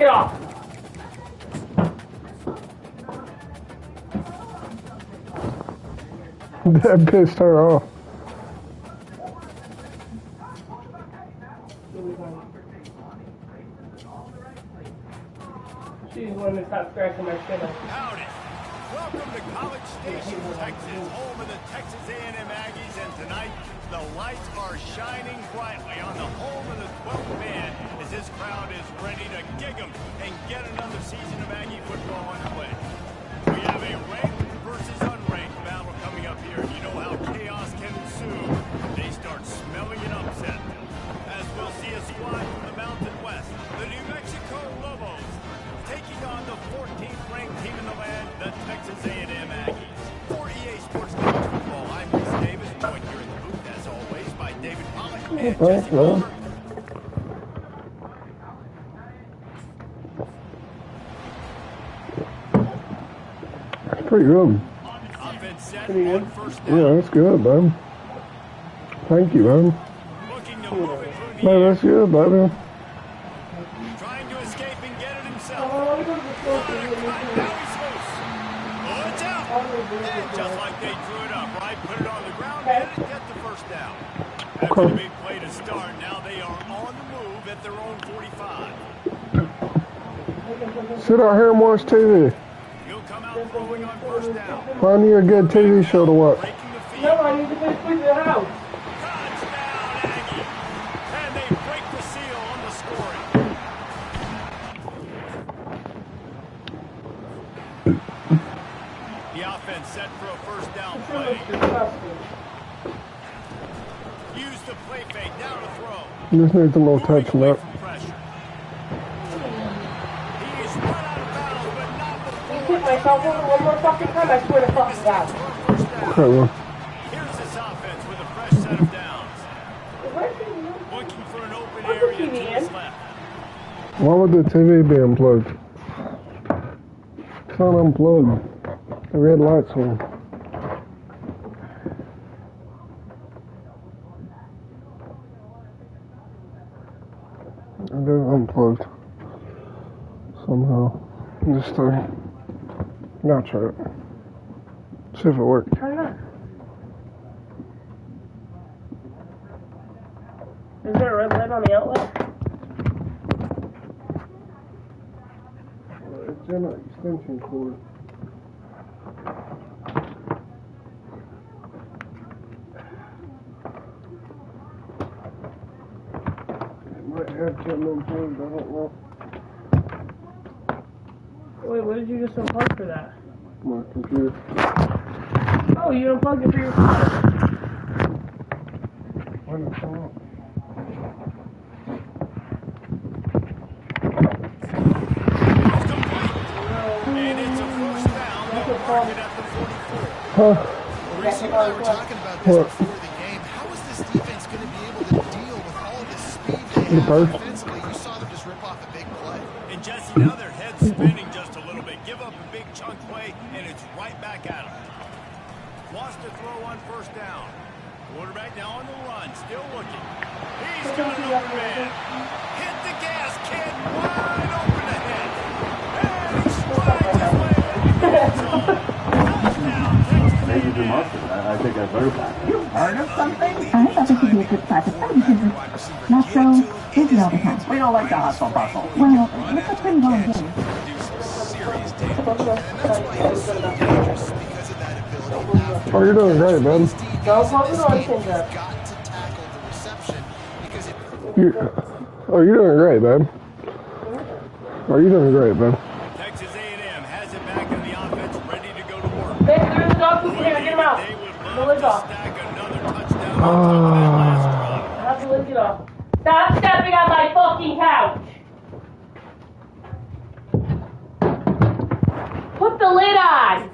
it off. That pissed her off. She's wanting to stop scratching my chin. Howdy. Welcome to College Station, Texas, home of the Texas A&M Aggies, and tonight the lights are shining brightly on the home of the 12th man as this crowd is ready to gig 'em and get another season of Aggie football underway. We have a ranked versus unranked battle coming up here. You know how chaos can ensue when they start smelling an upset. As we'll see a squad from the Mountain West, the New Mexico Lobos, taking on the 14th ranked team in the land, the Texas A&M Aggies. For EA Sports College Football, I'm Chris Davis, joined here in the booth, as always, by David Pollack and Jesse Palmer. Pretty good. Offense set on first down. Yeah, that's good, man. Thank you, man. Looking to move it through the Man, air. that's good, baby. Trying to escape and get it himself. Now he's loose. Oh, it's out. And just like they drew it up, right? Put it on the ground and get the first down. After the big play to start, now they are on the move at their own 45. Sit out here and watch TV. He'll come out throwing on first down. Find you a good TV show to watch. Breaking the field. No, I need to finish with the house. Touchdown, Aggie. And they break the seal on the scoring. The offense set for a first down play. Use the play fake, down to throw. Just needs a little Moving touching away up. from pressure. He is run out of bounds, but not You before. hit myself one more fucking time, I swear to fucking God. First down. Okay, well, Here's this offense with a fresh set of downs. Looking for an open area to his left. why would the TV be unplugged? It's not unplugged. The red light's on. I got it unplugged. Somehow. Just now try it. See if it works. Turn it on. Is there a red light on the outlet? It's in an extension cord. It might have something unplugged, I don't know. Wait, what did you just unplug for that? My computer. Oh, you unplugged it for your phone. When it's on. And it's a first down. They'll mark it at the 44. Huh? Reese, you and I were talking about this before the game. How is this defense going to be able to deal with all of this speed they have offensively? You saw them just rip off a big play. And Jesse, now their head's spinning just a little bit. Give up a big chunk play, and it's right back at them. Wants to throw on first down. Quarterback now on the run, still looking. He's got an open man. Hit the gas, kid. Wide open ahead. And he slides his way into the end zone. Touchdown, Texas Maybe too A&M. much. I think I better back. You heard of something? I thought this would be a good spot to study because it's not so busy all the time. We don't like the hustle bustle. Well, let's not pretty well again. Serious damage. And that's why he's so dangerous, because of that ability. After Oh, you're doing great, man. Don't close the door, he's Kendra. got to tackle the reception because it You're doing great, man. Oh, you're doing great, man. Texas A&M has it back in the offense, ready to go to work. There's the dog food here, get him out. They would The love lid's to off. stack another touchdown on top of that last run. I have to lift it off. Stop stepping on my fucking couch! Put the lid on!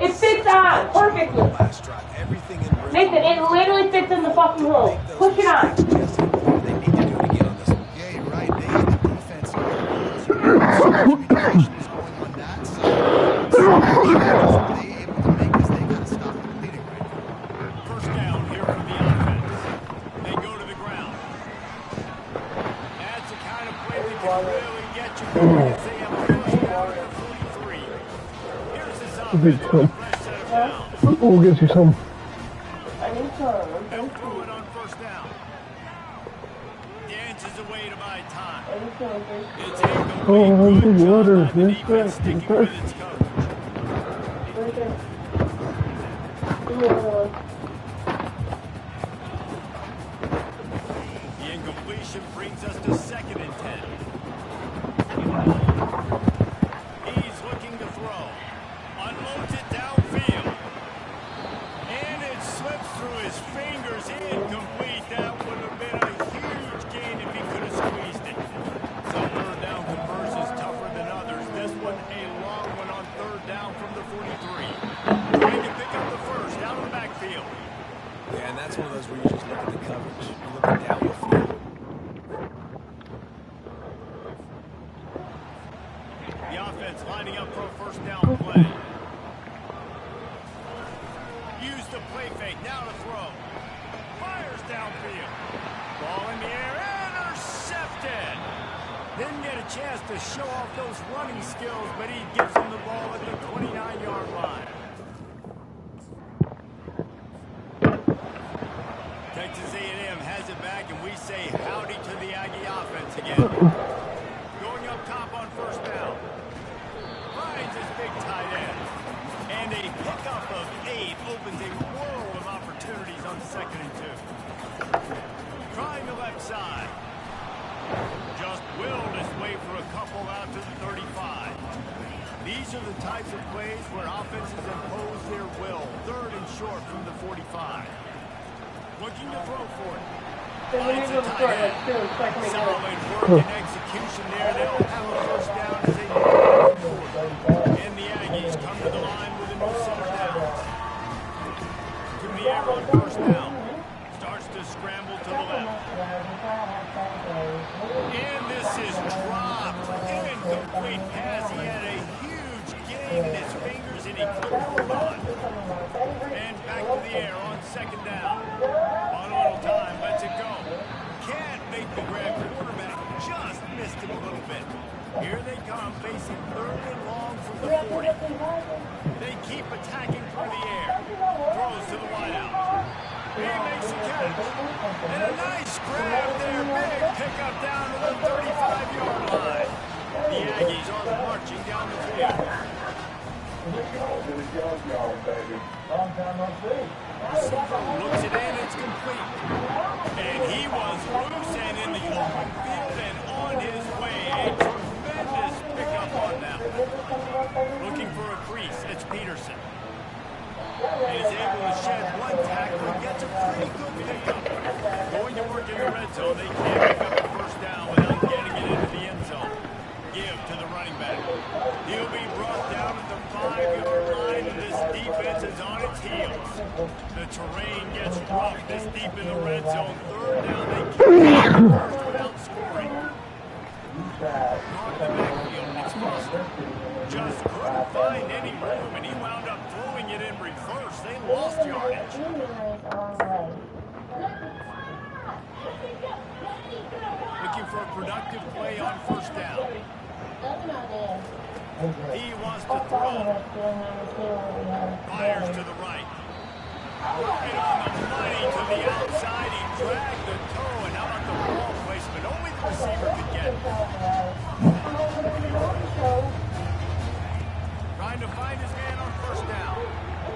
It fits on perfectly. last drive, everything in rhythm. Nathan, it literally fits in the fucking hole. Push it on. They need to do it again on this one. Yeah, you're right. They had the defense. Communications going on that side. Are they able to make this? They got to stop the bleeding right now. First down here from the offense. They go to the ground. That's the kind of play that can really get you going. We'll get you some. We'll get you some. They'll throw it on first down. Dances away to buy time. It's incomplete. Oh, Good the job water. by the Yes, defense sir. sticking with its coverage. The incompletion brings us to 2nd and 10. He's looking to throw. Unloads it downfield. And it slips through his fingers. Incomplete. That would have been a huge gain if he could have squeezed it. Some third down conversions tougher than others. This one a long one on 3rd down from the 43. Trying to pick up the first out of the backfield. Yeah, and that's one of those where you just look at the coverage. You look at down the field. The offense lining up for a first down play. Use the play fake. Now to throw. Fires downfield. Ball in the air. Intercepted. Didn't get a chance to show off those running skills, but he gives him the ball at the 29-yard line. Texas A&M has it back, and we say howdy to the Aggie offense again. Going up top on first down. Finds his big tight end. And a pickup of 8 opens a world of opportunities on 2nd and 2. Trying the left side. Just willed his way for a couple out to the 35. These are the types of plays where offenses impose their will. 3rd and short from the 45. Looking to throw for it. Finds a tight end. Solid work and execution there. They'll have a first down as they move forward. And the Aggies come to the line with a new set of downs. To the air on first down. Starts to scramble to the left. And this is dropped. Incomplete pass. He had a huge gain in his fingers and he couldn't hold on. And back to the air on 2nd down. On a little time, lets it go. Can't make the grab. Quarterback just missed him a little bit. Here they come, facing 3rd and long from the 40. They keep attacking through the air. Throws to the wideout. He makes the catch. And a nice grab there. Big pickup down to the 35-yard line. The Aggies are marching down the field. Looks it in, it's complete. And he was loose and in the open field and on his way. A tremendous pickup on that one. Looking for a crease, it's Peterson. And he's able to shed one tackle and gets a pretty good pickup. Going to work in the red zone, they can't pick up the first down without getting it into the end zone. Give to the running back. He'll be brought down at the 5-yard line, and this defense is on its heels. The terrain gets rough this deep in the red zone. 3rd down, they can't get the first without scoring. Off the backfield, it's Foster. Just couldn't find any room, and he wound up throwing it in reverse. They lost yardage. Looking for a productive play on first down. He wants to throw. Fires to the right. Right on the money to the outside. He dragged the toe, and how about the ball placement? Only the receiver could get it. Trying to find his man on first down.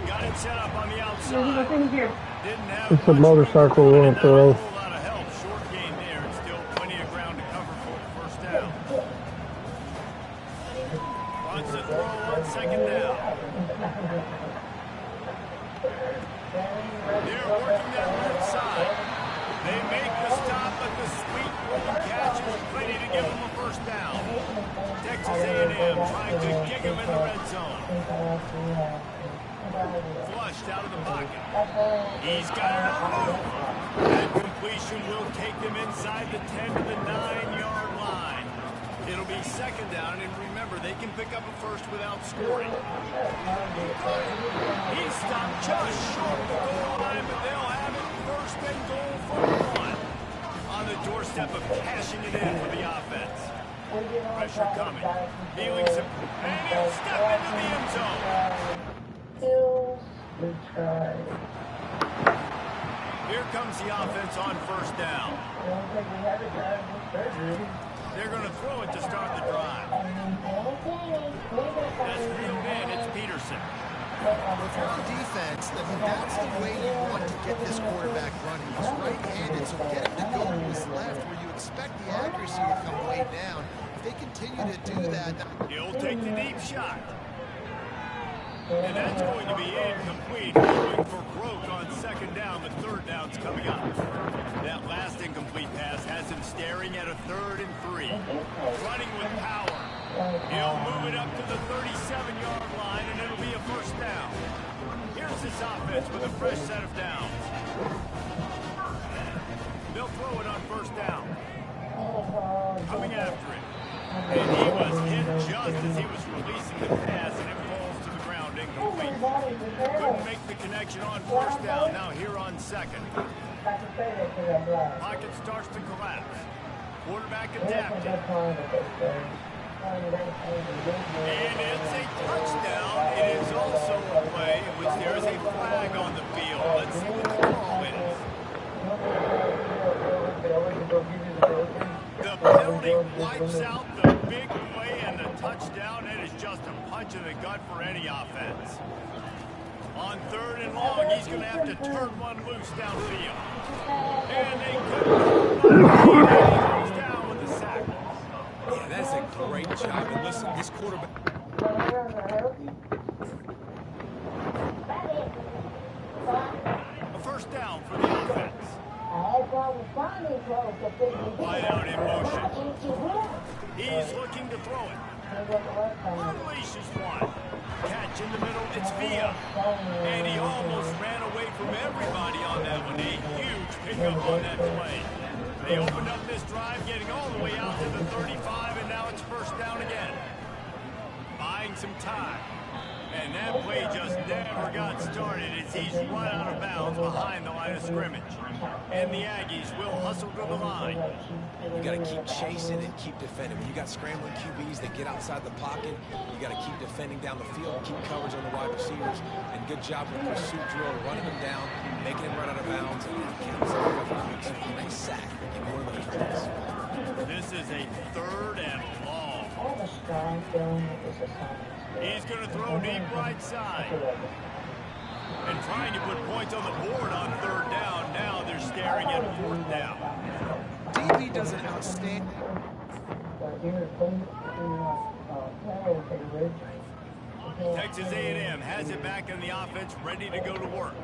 Got it set up on the outside. Didn't have It's a motorcycle we're going to throw. a whole lot of help. Short gain there, and still plenty of ground to cover for the first down. Wants to throw on 2nd down. They're working that left side. They make the stop, but the sweet catch is ready to give them a first down. Texas A&M trying to kick him in the red zone. Flushed out of the pocket. He's got it on move. That completion will take them inside the 10 to the 9-yard line. It'll be 2nd down, and remember, they can pick up a first without scoring. He's stopped just short of the goal line, but they'll have it 1st and goal from 1. On the doorstep of cashing it in for the offense. Pressure coming. And he'll step into the end zone. Here comes the offense on first down. They're going to throw it to start the drive. That's reeled in. It's Peterson. If you're on defense, I mean, that's the way you want to get this quarterback running. He's right-handed, so get him to go to his left where you expect the accuracy to come way down. If they continue to do that... He'll take the deep shot. And that's going to be incomplete. Going for broke on second down, but third down's coming up. That last incomplete pass has him staring at a 3rd and 3. Running with power. He'll move it up to the 37-yard line, and it'll be a first down. Here's this offense with a fresh set of downs. They'll throw it on first down. Coming after it. And he was hit just as he was releasing the pass, and it falls to the ground incomplete. Couldn't make the connection on first down. Now here on second. Pocket starts to collapse. Quarterback adapted. And it's a touchdown. It is also a play in which there is a flag on the field. Let's see what the call is. The penalty wipes out the big play and the touchdown. It is just a punch in the gut for any offense. On 3rd and long, he's going to have to turn one loose downfield. And they goes down with the sack. Yeah, that's a great job. And listen, this quarterback... A first down for the offense. Wide out in motion. He's looking to throw it. Unleashes one. Catch in the middle, it's Villa. And he almost ran away from everybody on that one. A huge pickup on that play. They opened up this drive, getting all the way out to the 35, and now it's first down again. Buying some time. And that play just never got started as he's run out of bounds behind the line of scrimmage. And the Aggies will hustle to the line. You got to keep chasing and keep defending. When you got scrambling QBs that get outside the pocket, you got to keep defending down the field, keep coverage on the wide receivers, and good job with pursuit drill, running them down, making them run out of bounds, and makes a nice sack in one of those drills. This is a 3rd and long. He's going to throw deep right side. And trying to put points on the board on 3rd down. Now they're staring at 4th down. DB does an outstanding... Texas A&M has it back in the offense, ready to go to work.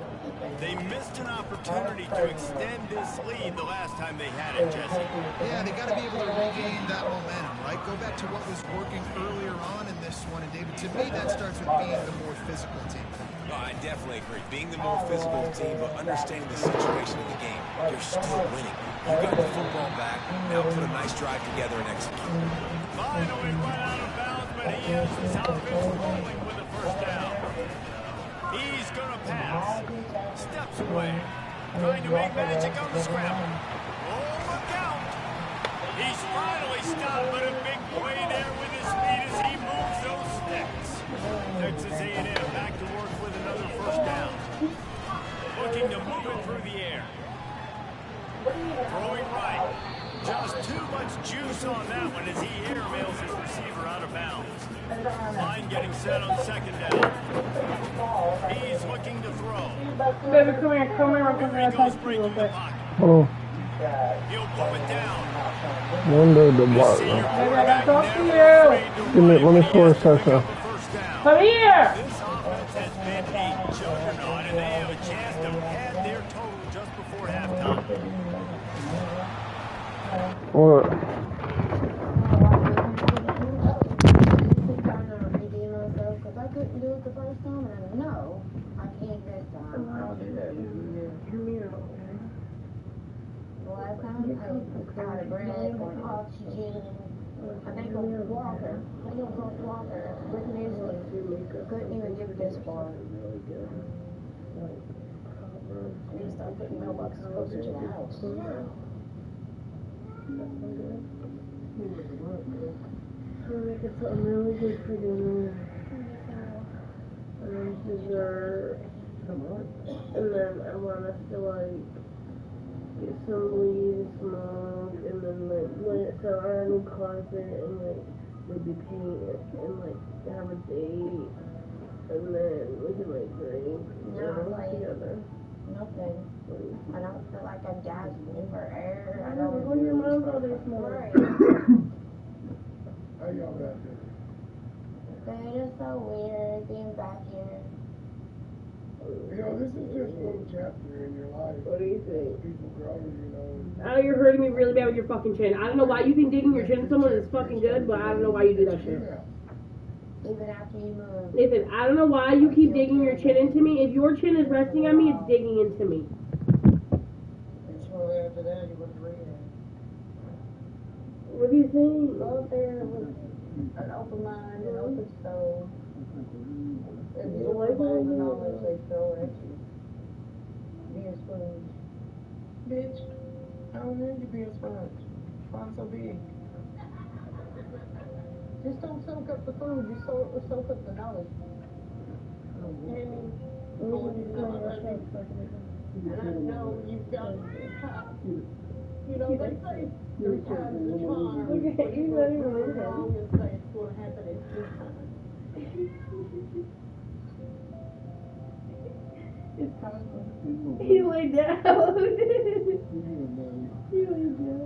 They missed an opportunity to extend this lead the last time they had it, Jesse. Yeah, they got to be able to regain that momentum, right? Go back to what was working earlier on in this one. And David, to me, that starts with being the more physical team. No, I definitely agree. Being the more physical team, but understanding the situation of the game. You're still winning. You got the football back. Now put a nice drive together and execute. Finally run out of bounds, but he has his offense rolling with a first down. He's going to pass. Steps away. Trying to make magic on the scramble. Oh, look out. He's finally stopped, but a big play there with his feet as he moves those sticks. Texas A&M back to work with another first down. Looking to move it through the air. Throwing right. Just too much juice on that one as he airmails his receiver out of bounds. Line getting set on second down. He's looking to throw. Baby, come here, Here he goes breaking the pocket. Oh, He'll pull it down. wonder the bar. Baby, I gotta talk to you. Let me score a touchdown. Come here. This offense has been a juggernaut, and they have a chance to pad their total just before halftime. What? I couldn't do it the first time, and I know I can't this time. I'll do that. The last time I got a bread and oxygen. I think it was Walker. I think it was Walker. Brittany couldn't even give it this far. I need to start putting mailboxes closer to the house. We're making something really good for dinner. dessert, and then I want us to like get some weed and smoke, and then like let it sell our new carpet, and like maybe paint it, and like have a date, and then we can like drink together. Nothing. I don't feel like I'm gasping for air. I don't. When your mom's out there smoking. How y'all got this? It is so weird being back here. You know, this is just one chapter in your life. What do you think? People grow, you know. I know you're hurting me really bad with your fucking chin. I don't know why you think digging your chin in someone is fucking good, but I don't know why you do that shit. Even after you move. Listen, I don't know why you keep digging your chin into me. If your chin is resting on me, it's digging into me. And shortly after that, you went to rehab. What do you think? Go up there with an open mind and open soul. And you don't know the knowledge they throw at you. Be a sponge. Bitch, I don't need to be a sponge. I'm so big. Just don't soak up the food, you soak up the knowledge. And I know you've got you know, they say three times the charm. But you know you're wrong and say it's going to happen in 2 times. It's constant. He laid down. He laid down.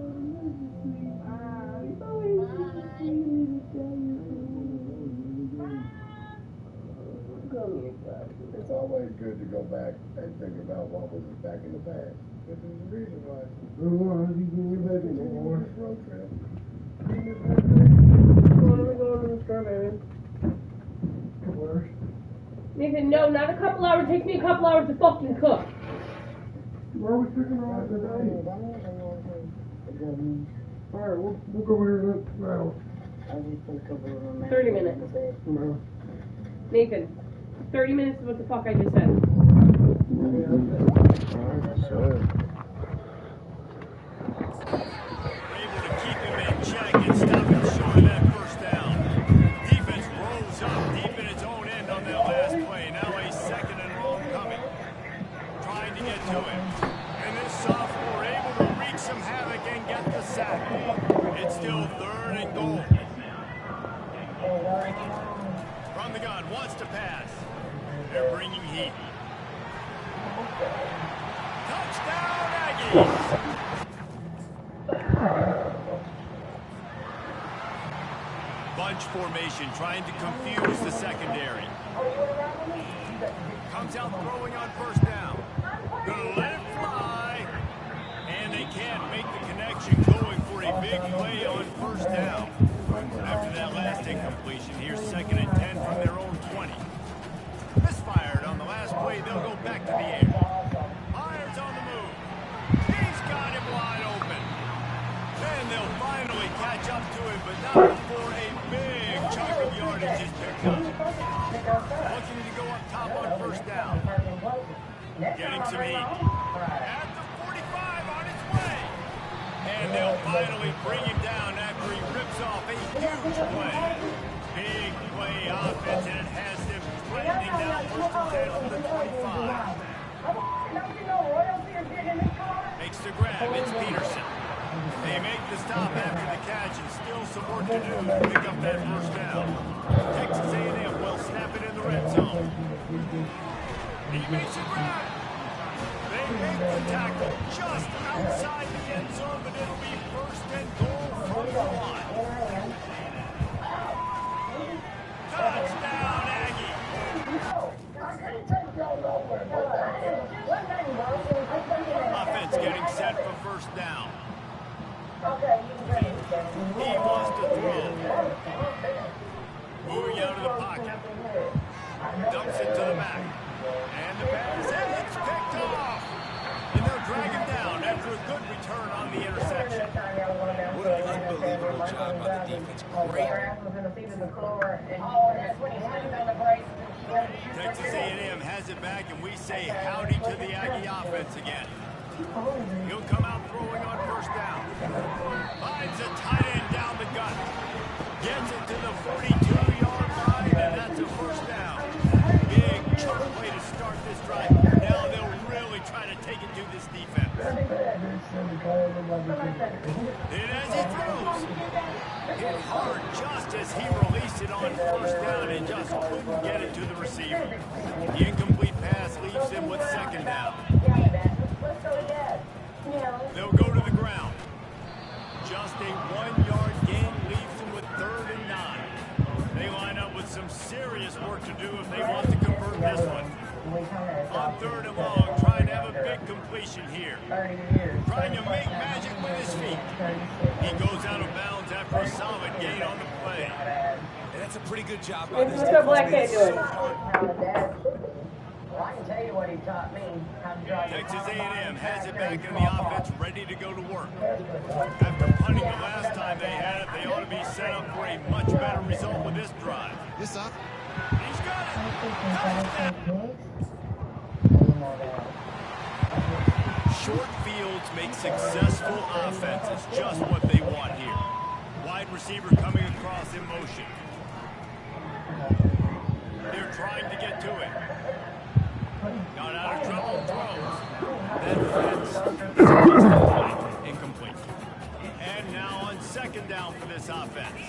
It's always good to go back and think about what was back in the past. This is the reason why. You can get back in the war. Road trip. We're going to the strawberry. Where? Nathan, no, not a couple hours. It takes me a couple hours to fucking cook. Where are we cooking around today? Alright, we'll go here now. 30 minutes. No. Nathan, 30 minutes is what the fuck I just said. Able to keep him in check and stop him short of that first down. Defense rolls up deep in its own end on that last play. Now a second and long coming. Trying to get to him. And this sophomore able to wreak some havoc and get the sack. It's still 3rd and goal. From the gun, wants to pass. They're bringing heat. Touchdown, Aggies! Bunch formation trying to confuse the secondary. Comes out throwing on first down. Gonna let it fly. And they can't make the connection, going for a big play on first down. After that last incompletion, here's 2nd and 10 from their own 20. Misfired on the last play, they'll go back to the air. Myers on the move. He's got him wide open. And they'll finally catch up to him, but not before a big chunk of yardage is picked up. Looking to go up top on first down. Getting some heat. At the 45 on his way. And they'll finally bring him down after he rips off a huge play. Big play offense, and it has them threatening down 1st and 10 from the 25. Makes the grab, it's Peterson. They make the stop after the catch, and still some work to do to pick up that first down. Texas A&M will snap it in the red zone. He makes the grab. They make the tackle just outside the end zone, but it'll be 1st and goal from the line. Touchdown, Aggie. Offense getting set for first down. He wants to throw. Moving out of the pocket. Dumps it to the back. And the pass, and it's picked off. And they'll drag him down after a good return on the interception. What an unbelievable job by the defense. Great. Texas A&M has it back, and we say howdy to the Aggie offense again. He'll come out throwing on first down. Finds a tight end down the gut. Gets it to the 42-yard line, and that's a first down. Big chunk And as he throws, hit hard just as he released it on first down and just couldn't get it to the receiver. The incomplete pass leaves him with second down. They'll go to the ground. Just a 1-yard gain leaves them with 3rd and 9. They line up with some serious work to do if they want to convert this one. On 3rd and long, trying to have a big completion here. Trying to make magic with his feet. He goes out of bounds after a solid gain on the play. And that's a pretty good job by this What's the black kid doing? Well, I can tell you what he taught me. How to drive Texas A&M has it back in the offense, ready to go to work. After punting the last time they had it, they ought to be set up for a much better result with this drive. This up. He's got it. Short fields make successful offenses, just what they want here. Wide receiver coming across in motion. They're trying to get to it. Got out of trouble, throws. That incomplete. And now on 2nd down for this offense.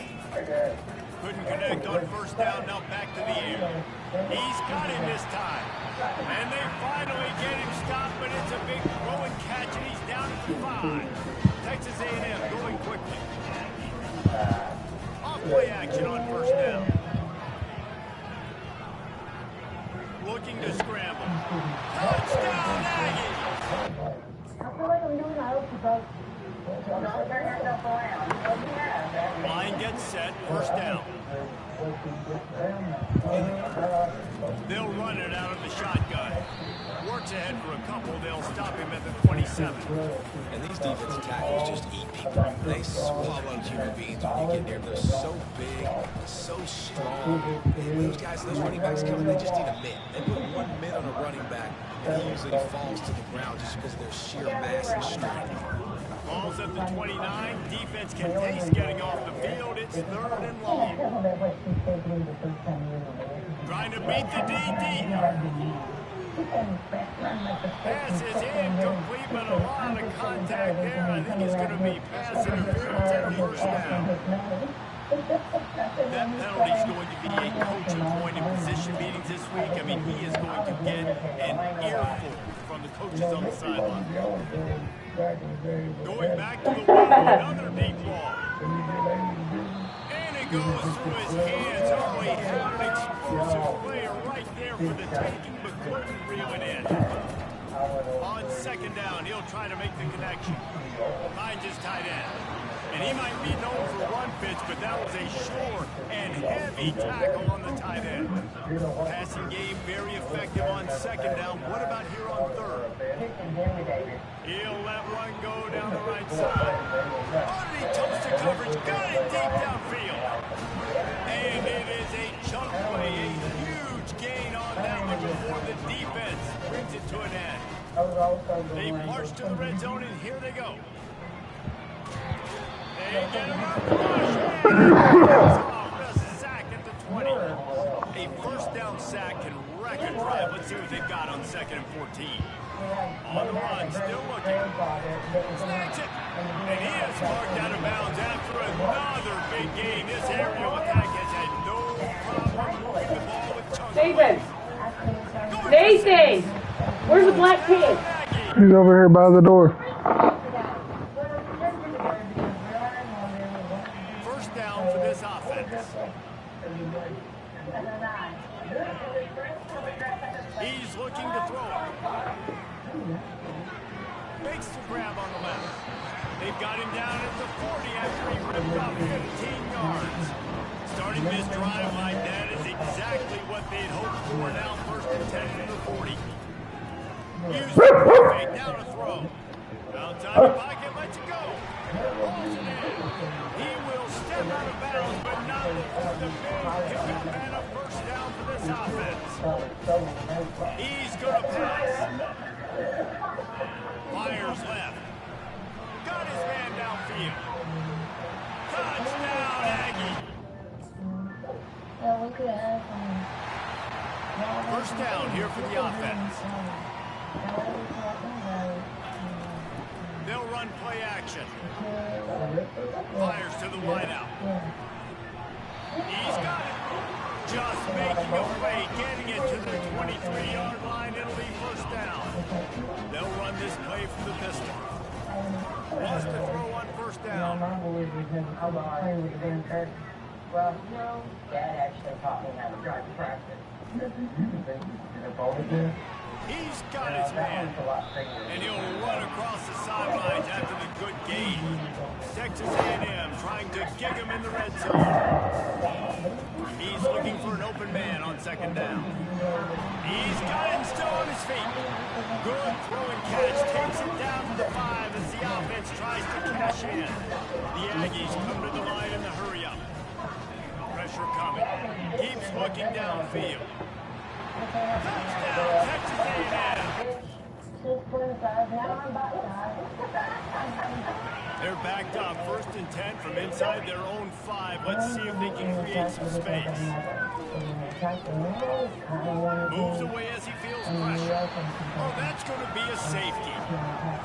Couldn't connect on 1st down, now back to the air. He's got him this time. And they finally get him stopped, but it's a big throw and catch, and he's down at the 5. Texas A&M going quickly. Off-play action on 1st down. Looking to scramble. Touchdown, Aggies! I feel like I'm doing my own supposed to. Don't turn yourself around. Line gets set, 1st down. They'll run it out of the shotgun. Works ahead for a couple. They'll stop him at the 27. And these defensive tackles just eat people. They swallow human beings when you get there. They're so big, so strong. And those guys, those running backs coming, they just need a mid. They put one mid on a running back, and he usually falls to the ground just because of their sheer mass and strength. Ball's at the 29. Defense can taste getting off the field. It's 3rd and long. Trying to beat the DD. Pass is incomplete, but a lot of contact there. I think it's going to be pass interference at 1st down. That penalty is going to be a coaching point in position meetings this week. I mean, he is going to get an earful from the coaches on the sideline. Going back to the well, another deep ball. And it goes through his hands. Oh, he had an explosive player right there for the taking, but couldn't reel it in. On 2nd down, he'll try to make the connection. Finds his tight end. And he might be known for run fits, but that was a sure and heavy tackle on the tight end. Passing game very effective on 2nd down. What about here on 3rd? He'll let one go down the right side. Underneath toasted coverage, got it deep downfield. And it is a chunk play, a huge gain on that one before the defense brings it to an end. They march to the red zone, and here they go. They get him up the rush. The sack at the 20. A 1st down sack can wreck a drive. Let's see what they've got on 2nd and 14. On the run, still looking. Snatch it. And he is marked out of bounds after another big gain. This aerial attack has had no problem moving the ball with chunk Nathan! Nathan! Where's the black kid? He's over here by the door. 1st down for this offense. He's looking to throw it. Makes the grab on the left. They've got him down at the 40 after he ripped up 15 yards. Starting this drive like that is exactly what they'd hoped for. Now 1st and 10 from the 40. Use the fake, now to throw. Outside the pocket, lets it go. Balls it in. He will step out of bounds, but not before the big pickup and a 1st down for this offense. He's going to pass. Fires left. Got his man downfield. Touchdown, Aggie. 1st down here for the offense. They'll run play action. Fires to the wideout. He's got it. Just making a play, getting it to the 23-yard line. It'll be first down. They'll run this play from the pistol. Wants to throw on first down. Well, no, Dad actually taught me how to drive practice. He's got his man, and he'll run across the sidelines after the good gain. Texas A&M trying to gig him in the red zone. He's looking for an open man on second down. He's got him still on his feet. Good throw and catch, takes it down to the 5 as the offense tries to cash in. The Aggies come to the line in the hurry-up. Pressure coming. Keeps looking downfield. Touchdown, Texas A&M. They're backed up, 1st and 10 from inside their own 5. Let's see if they can create some space. Moves away as he feels pressure. Oh, that's going to be a safety.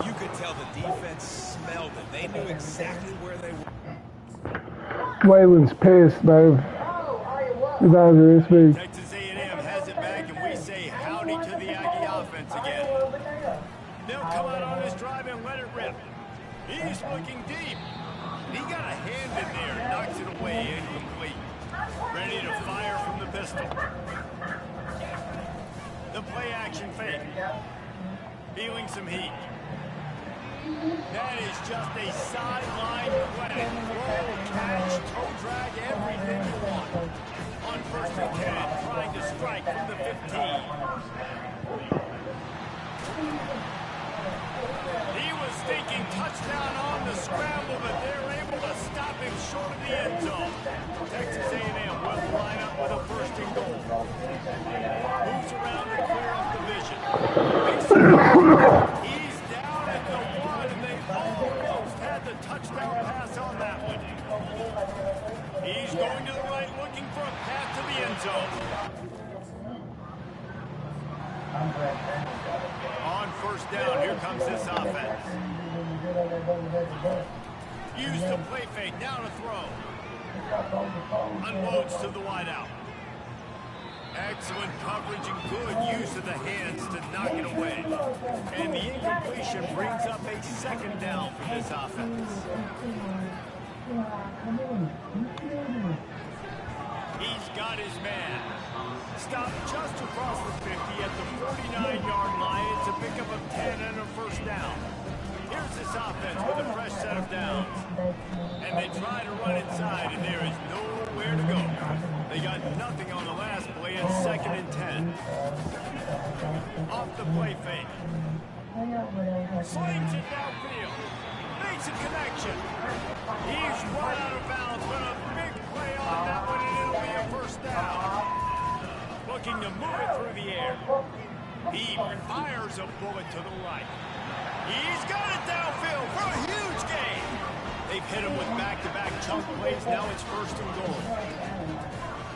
You could tell the defense smelled it. They knew exactly where they were. Waylon's pissed, babe. His eyes are this big. Texas A&M has it back, and we say howdy to the Aggie offense again. They'll come out on this drive and let it rip. He's looking deep. He got a hand in there, knocks it away, incomplete. Ready to fire from the pistol. The play action fake. Feeling some heat. That is just a sideline play. Throw, catch, toe drag, everything you want. On 1st and 10, trying to strike from the 15. He was thinking touchdown on the scramble, but they're able to stop him short of the end zone. Texas A&M will line up with a 1st and goal. Moves around to clear up the vision. He's down at the 1, and they almost had the touchdown pass on that one. He's going to the right, looking for a path to the end zone. On 1st down, here comes this offense. Used to play fake, now to throw. Unloads to the wideout. Excellent coverage and good use of the hands to knock it away. And the incompletion brings up a 2nd down for this offense. He's got his man. Stopped just across the 50 at the 49-yard line. It's a pickup of 10 and a 1st down. Here's this offense with a fresh set of downs. And they try to run inside, and there is nowhere to go. They got nothing on the last play at 2nd and 10. Off the play fake. Slings it downfield. Makes a connection. He's right out of bounds, but a big play on that one, and it'll be a 1st down. Looking to move it through the air. He fires a bullet to the right. He's got it downfield for a huge gain. They've hit him with back-to-back chunk plays. Now it's 1st and goal.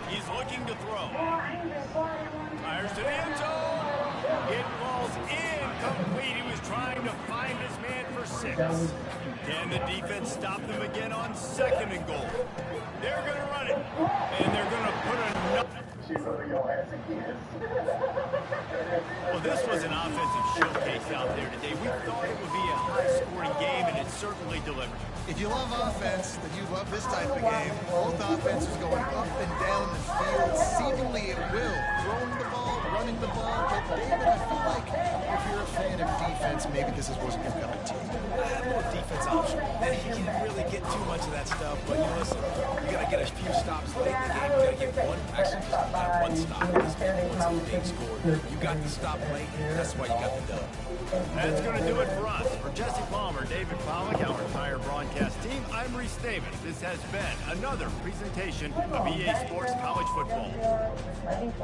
He's looking to throw. Fires to the end zone. It falls incomplete. He was trying to find his man for 6. Can the defense stop them again on 2nd and goal? They're going to run it. And they're going to put another... Well, this was an offensive showcase out there today. We thought it would be a high-scoring game, and it certainly delivered. If you love offense, then you love this type of game. Both offenses going up and down the field, seemingly at will. Throwing the ball, running the ball. But, David, I feel like if you're a fan of defense, maybe this wasn't your cup of tea. More defense option. And he can really get too much of that stuff. But, listen, you got to get a few stops late in the game. You got to get one, actually just not one stop. This game was a big score. You got to stop late. That's why you got the dub. That's going to do it for us. For Jesse Palmer, David Pollack, our entire broadcast team, I'm Reese Davis. This has been another presentation of EA Sports College Football. I ain't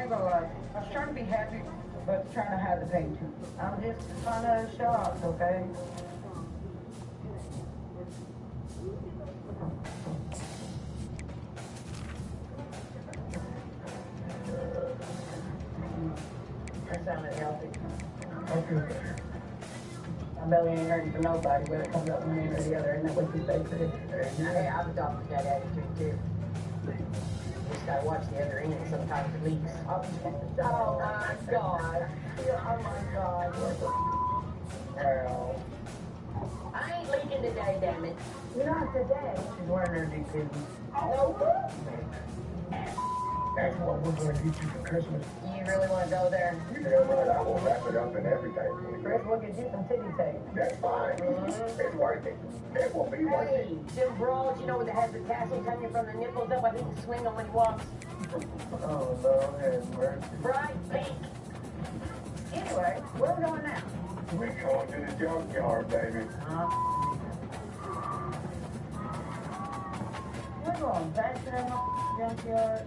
gonna lie. I was trying to be happy, but trying to hide the pain too. I'm just trying to show off, okay? That sounded healthy. My belly ain't hurting for nobody, whether it comes up one end or the other. Isn't that what you say, Chris? Hey, I've adopted that attitude too. You just gotta watch the other end. Sometimes it leaks. Oh my God. Oh my God. Girl. I ain't leaking today, damn it. Not today. She's wearing her new titties. No. That's what we're going to get you for Christmas. You really want to go there? You know what? I will wrap it up and everything. Chris, we'll get you some titty tape. That's fine. It's worth it. It will be worth it. Hey, them bras, you know, that has the tassels hanging from the nipples up. I think he swing them when he walks. Oh, Lord have mercy. Bright pink. Anyway, where are we going now? We're going to the junkyard, baby. We're going back to that junkyard.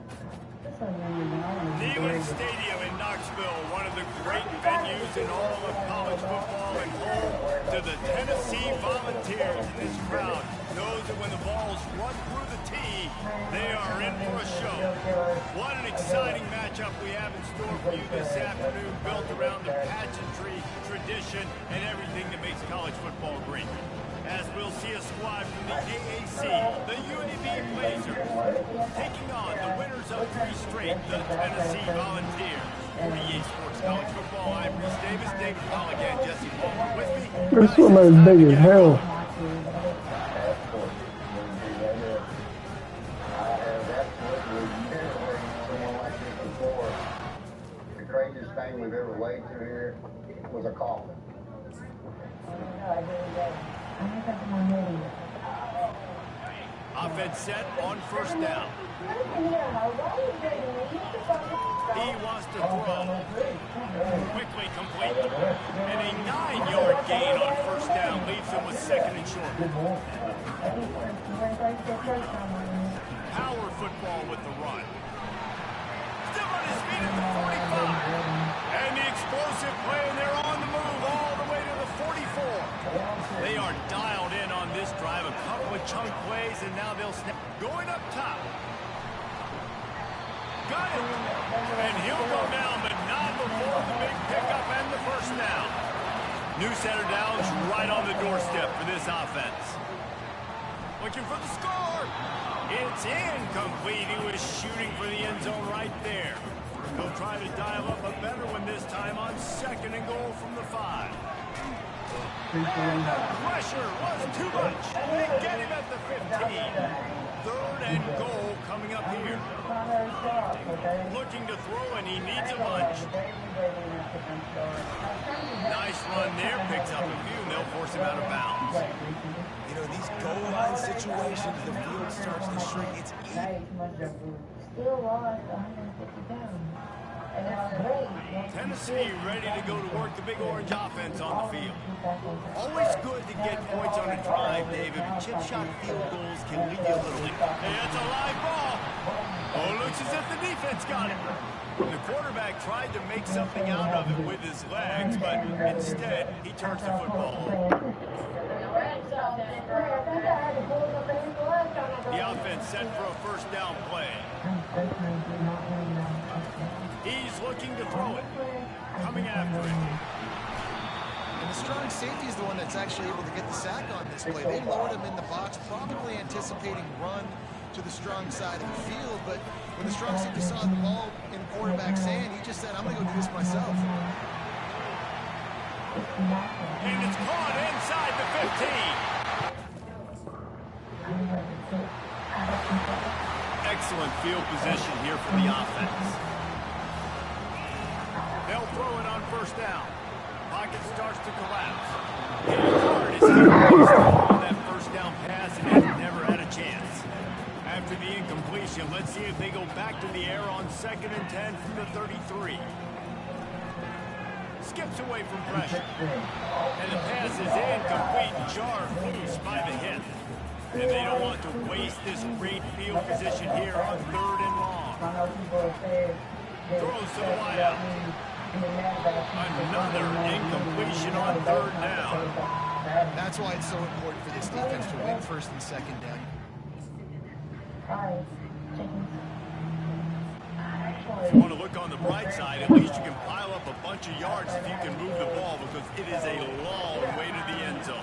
Neyland Stadium in Knoxville, one of the great venues in all of college football and home to the Tennessee Volunteers. And this crowd knows that when the balls run through the tee, they are in for a show. What an exciting matchup we have in store for you this afternoon, built around the pageantry, tradition, and everything that makes college football great. As we'll see a squad from the AAC, the UNLV Blazers, taking on the winners of 3 straight, the Tennessee Volunteers. For EA Sports College Football, I'm Bruce Davis, David Pollock, and Jesse Palmer with me. This one is big as hell. The craziest thing we've ever weighed through here was a coffin. Offense set on first down. He wants to throw. Quickly complete. And a 9-yard gain on first down leaves him with second and short. Power football with the run. Still on his feet at the 45. And the explosive play, and they're on the move all the way to the 44. They are dialed in on this drive. A couple of chunk plays, and now they'll snap. Going up top. Got it. And he'll go down, but not before the big pickup and the first down. New center downs right on the doorstep for this offense. Looking for the score. It's incomplete. He was shooting for the end zone right there. He'll try to dial up a better one this time on second and goal from the 5. And the pressure was too much. They get him at the 15. Third and goal coming up here. Looking to throw, and he needs a bunch. Nice run there. Picks up a few, and they'll force him out of bounds. You know, these goal line situations, the field starts to shrink. It's easy. Still lost 150 pounds. And that's great. Tennessee ready to go to work the Big Orange offense on the field. Always good to get points on a drive, David, but chip shot field goals can lead you a little bit. Hey, that's a live ball. Oh, looks as if the defense got it. The quarterback tried to make something out of it with his legs, but instead, he turns the football over. The offense set for a first down play. He's looking to throw it. Coming after it. And the strong safety is the one that's actually able to get the sack on this play. They lowered him in the box, probably anticipating run to the strong side of the field, but when the strong safety saw the ball in the quarterback's hand, he just said, I'm going to go do this myself. And it's caught inside the 15. Excellent field position here for the offense. They'll throw it on first down. Pocket starts to collapse. Hard is that first down pass and has never had a chance. After the incompletion, let's see if they go back to the air on 2nd and 10 from the 33. Skips away from pressure. And the pass is incomplete, jarred loose by the hit. And they don't want to waste this great field position here on 3rd and long. Throws to the wideout. Another incompletion on 3rd down. That's why it's so important for this defense to win 1st and 2nd down. If you want to look on the bright side, at least you can pile up up a bunch of yards if you can move the ball because it is a long way to the end zone.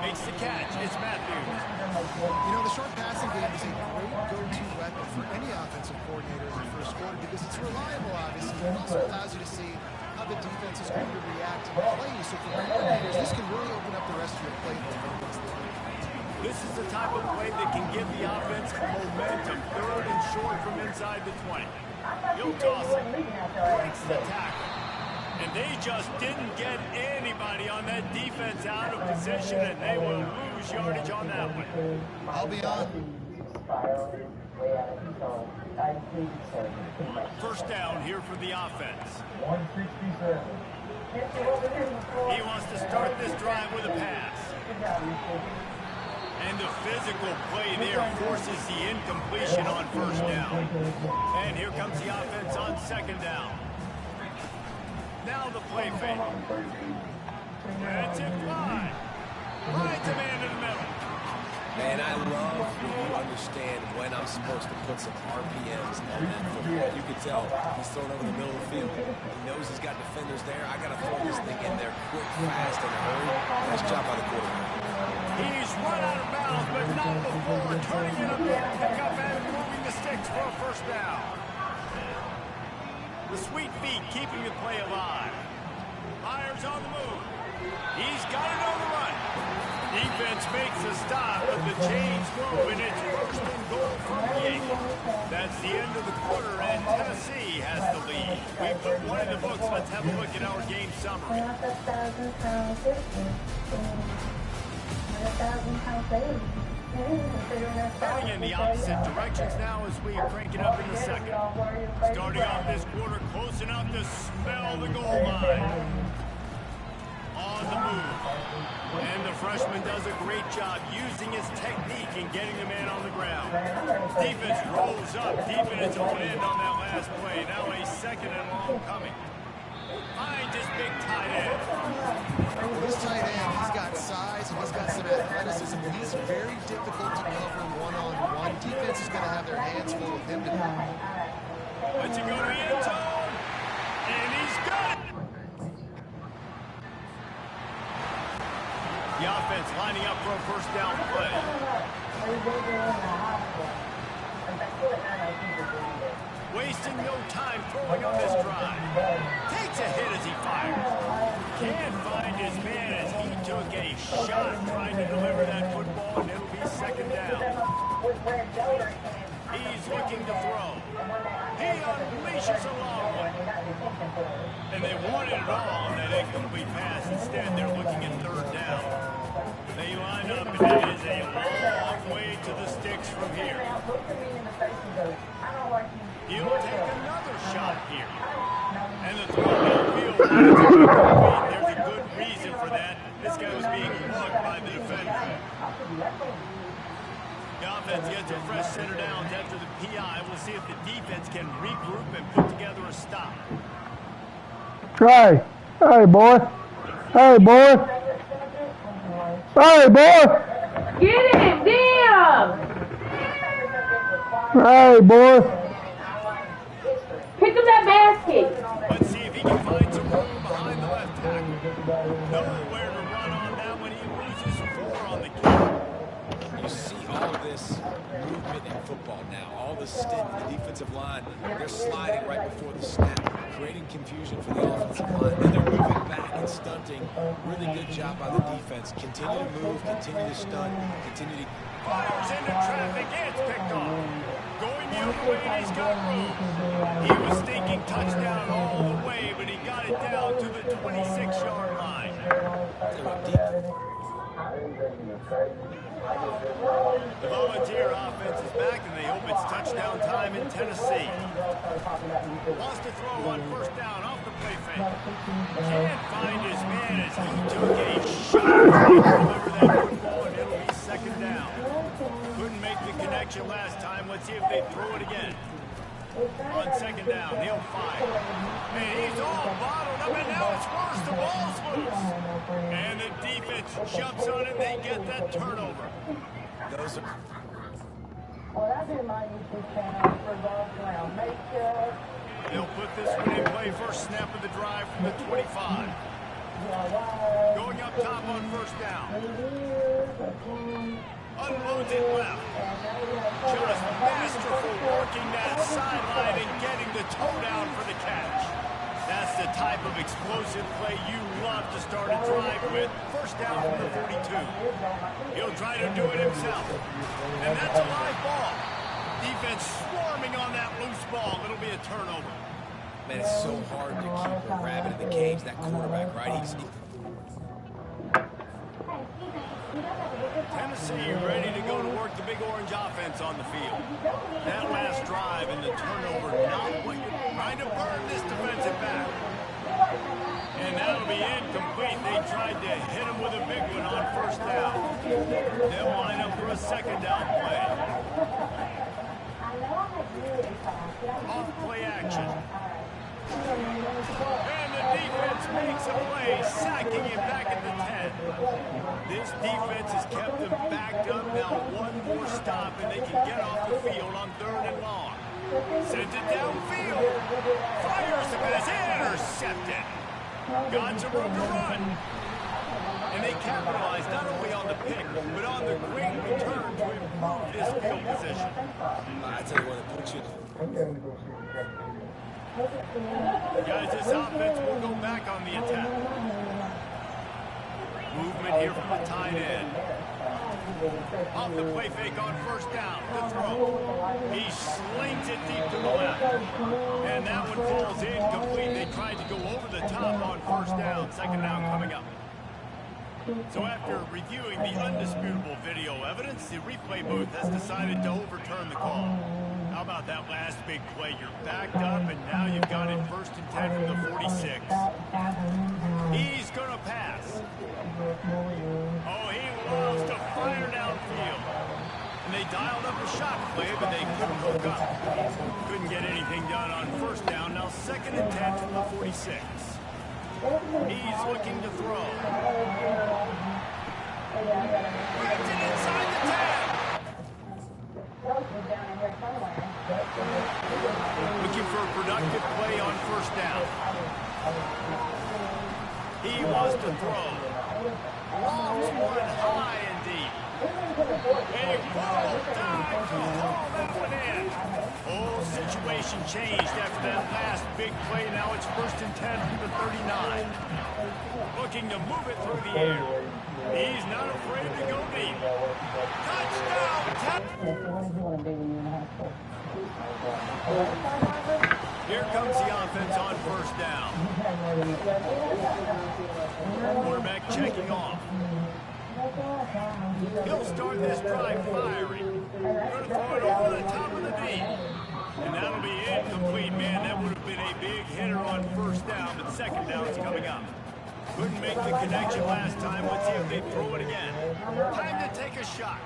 Makes the catch. It's Matthews. You know, the short passing game is a great go-to weapon for any offensive coordinator in the first quarter because it's reliable, obviously. It also allows you to see how the defense is going to react to play. So for coordinators, this can really open up the rest of your playbook. This is the type of play that can give the offense momentum. Third and short from inside the 20. He'll toss it. Breaks the tackle. And they just didn't get anybody on that defense out of position, and they will lose yardage on that one. I'll be on. First down here for the offense. 167. He wants to start this drive with a pass. And the physical play there forces the incompletion on first down. And here comes the offense on second down. Now the play fake. That's it fly. Right to man in the middle. Man, I love when you understand when I'm supposed to put some RPMs on that football. You can tell he's thrown over the middle of the field. He knows he's got defenders there. I got to throw this thing in there quick, fast, and hurry. Nice job by the quarterback. He's run out of bounds, but not before turning it up there to pick up and moving the sticks for a first down. The sweet feet keeping the play alive. Myers on the move. He's got it on the run. Defense makes a stop, but the chains move, and it's first and goal from the 8. That's the end of the quarter, and Tennessee has the lead. We put one in the books. Let's have a look at our game summary. Heading in the opposite directions now as we crank it up in the second. Starting off this quarter close enough to smell the goal line. On the move. And the freshman does a great job using his technique and getting the man on the ground. Defense rolls up deep in its own end on that last play. Now a second and long coming. Finds his big tight end. Well, this tight end, he's got size and he's got some athleticism. He's very difficult to cover one-on-one. Defense is going to have their hands full with him tonight. Lets it go to the end zone. And he's got it. The offense lining up for a first down play. Wasting no time throwing on this drive. Takes a hit as he fires. Can't find his man as he took a shot trying to deliver that football, and it'll be second down. He's looking to throw. He unleashes a long one. And they wanted it all on that incomplete pass. Instead, they're looking at third down. They line up, and it is a long way to the sticks from here. He'll take another shot here. And the throw downfield. There's a good reason for that. This guy was being mugged by the defender. The offense gets a fresh center downs after the PI. We'll see if the defense can regroup and put together a stop. Hey, hey, boy. Hey, boy. Hey, boy. Get him! Damn! Hey, boy. Pick up that basket. Let's see if he can find some room behind the left tackle. Nowhere to run on that one. He loses 4 on the kick. You see all this movement in football now. All the stint, the defensive line, they're sliding right before the snap, creating confusion for the offensive line. And they're moving back and stunting. Really good job by the defense. Continue to move, continue to stunt, continue to... Fires into traffic. It's picked off. Going the other way, and he's got room. He was thinking touchdown all the way, but he got it down to the 26-yard line. The Volunteer offense is back, and they hope it's touchdown time in Tennessee. Lost a throw on first down off the play fake. Can't find his man as he took a shot to deliver that football, and it'll be second down. Couldn't make the connection last time. Let's see if they throw it again. On second down, he'll fire. And he's all bottled up, and now it's worse. The ball's loose. And the defense jumps on it. They get that turnover. Well, I do my YouTube channel revolves around makeup. They'll put this one in play first snap of the drive from the 25. Going up top on first down. Unloads it left. Just masterful working that sideline and getting the toe down for the catch. That's the type of explosive play you love to start a drive with. First down from the 42. He'll try to do it himself. And that's a live ball. Defense swarming on that loose ball. It'll be a turnover. Man, it's so hard to keep a rabbit in the cage, that quarterback, right? Tennessee ready to go to work the Big Orange offense on the field. That last drive and the turnover, not what you're trying to burn this defensive back. And that'll be incomplete. They tried to hit him with a big one on first down. They'll line up for a second down play. Off play action. And the defense makes a play, sacking him back at the 10. This defense has kept them backed up. Now one more stop, and they can get off the field on 3rd and long. Sends it downfield. Fires the pass, intercepted. Got some room to run. And they capitalize not only on the pick, but on the great return to improve this field position. I tell you what, it puts you... Guys, this offense will go back on the attack. Movement here from the tight end. Off the play fake on first down. The throw. He slings it deep to the left. And that one falls incomplete. They tried to go over the top on first down. Second down coming up. So after reviewing the undisputable video evidence, the replay booth has decided to overturn the call. How about that last big play? You're backed up, and now you've got it 1st and 10 from the 46. He's going to pass. Oh, he loves to fire downfield. And they dialed up a shot play, but they couldn't hook up. Couldn't get anything done on first down. Now 2nd and 10 from the 46. He's looking to throw. Brings it inside the 10. Looking for a productive play on first down. He wants to throw. Lofts one high and deep. A ball dive to haul that one in. Whole situation changed after that last big play. Now it's 1st and 10 from the 39. Looking to move it through the air. He's not afraid to go deep. Touchdown! Here comes the offense on first down. Quarterback checking off. He'll start this drive firing. Going to throw it over the top of the deep. And that'll be incomplete, man. That would have been a big hitter on first down, but second down is coming up. Couldn't make the connection last time. Let's see if they throw it again. Time to take a shot.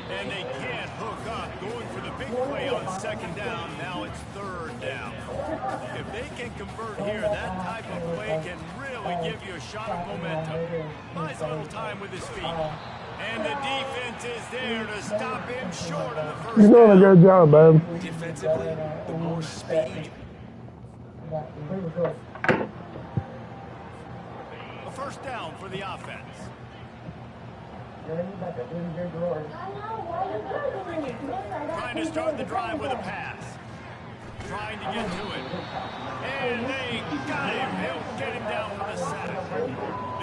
And they can't hook up. Going for the big play on second down. Now it's 3rd down. If they can convert here, that type of play can really give you a shot of momentum. Buys a little time with his feet. And the defense is there to stop him short of the first down. You're doing a good job, man. Defensively, the more speed... A first down for the offense. Trying to start the drive with a pass. Trying to get to it. And they got him. They'll get him down for the sack.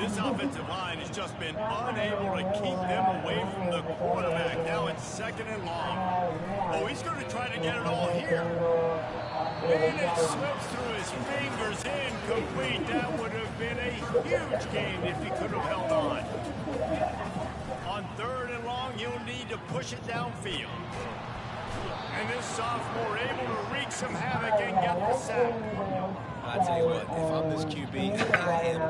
This offensive line has just been unable to keep them away from the quarterback. Now it's 2nd and long. Oh, he's going to try to get it all here. And it slips through his fingers. Incomplete. That would have been a huge gain if he could have held on. On 3rd and long, you'll need to push it downfield. And this sophomore able to wreak some havoc and get the sack. I tell you what, if I'm this QB, I am...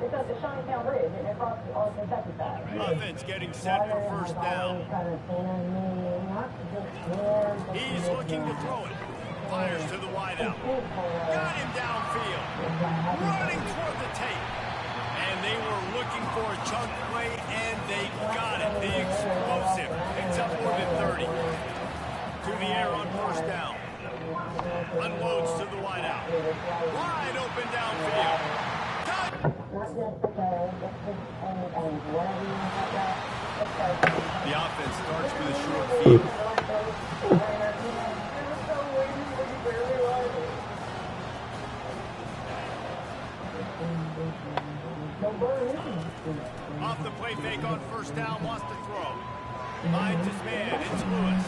It's at the Shawneetown Bridge, and across the old Kentucky side. Offense getting set for first down. He's looking to throw it. Fires to the wideout. Got him downfield. Running toward the tape. And they were looking for a chunk play, and they got it. The explosive picks up more than 30. To the air on first down. Unloads to the wideout. Wide open downfield. The offense starts with a short field. Off the play fake on first down, wants to throw. Finds his man, it's Lewis.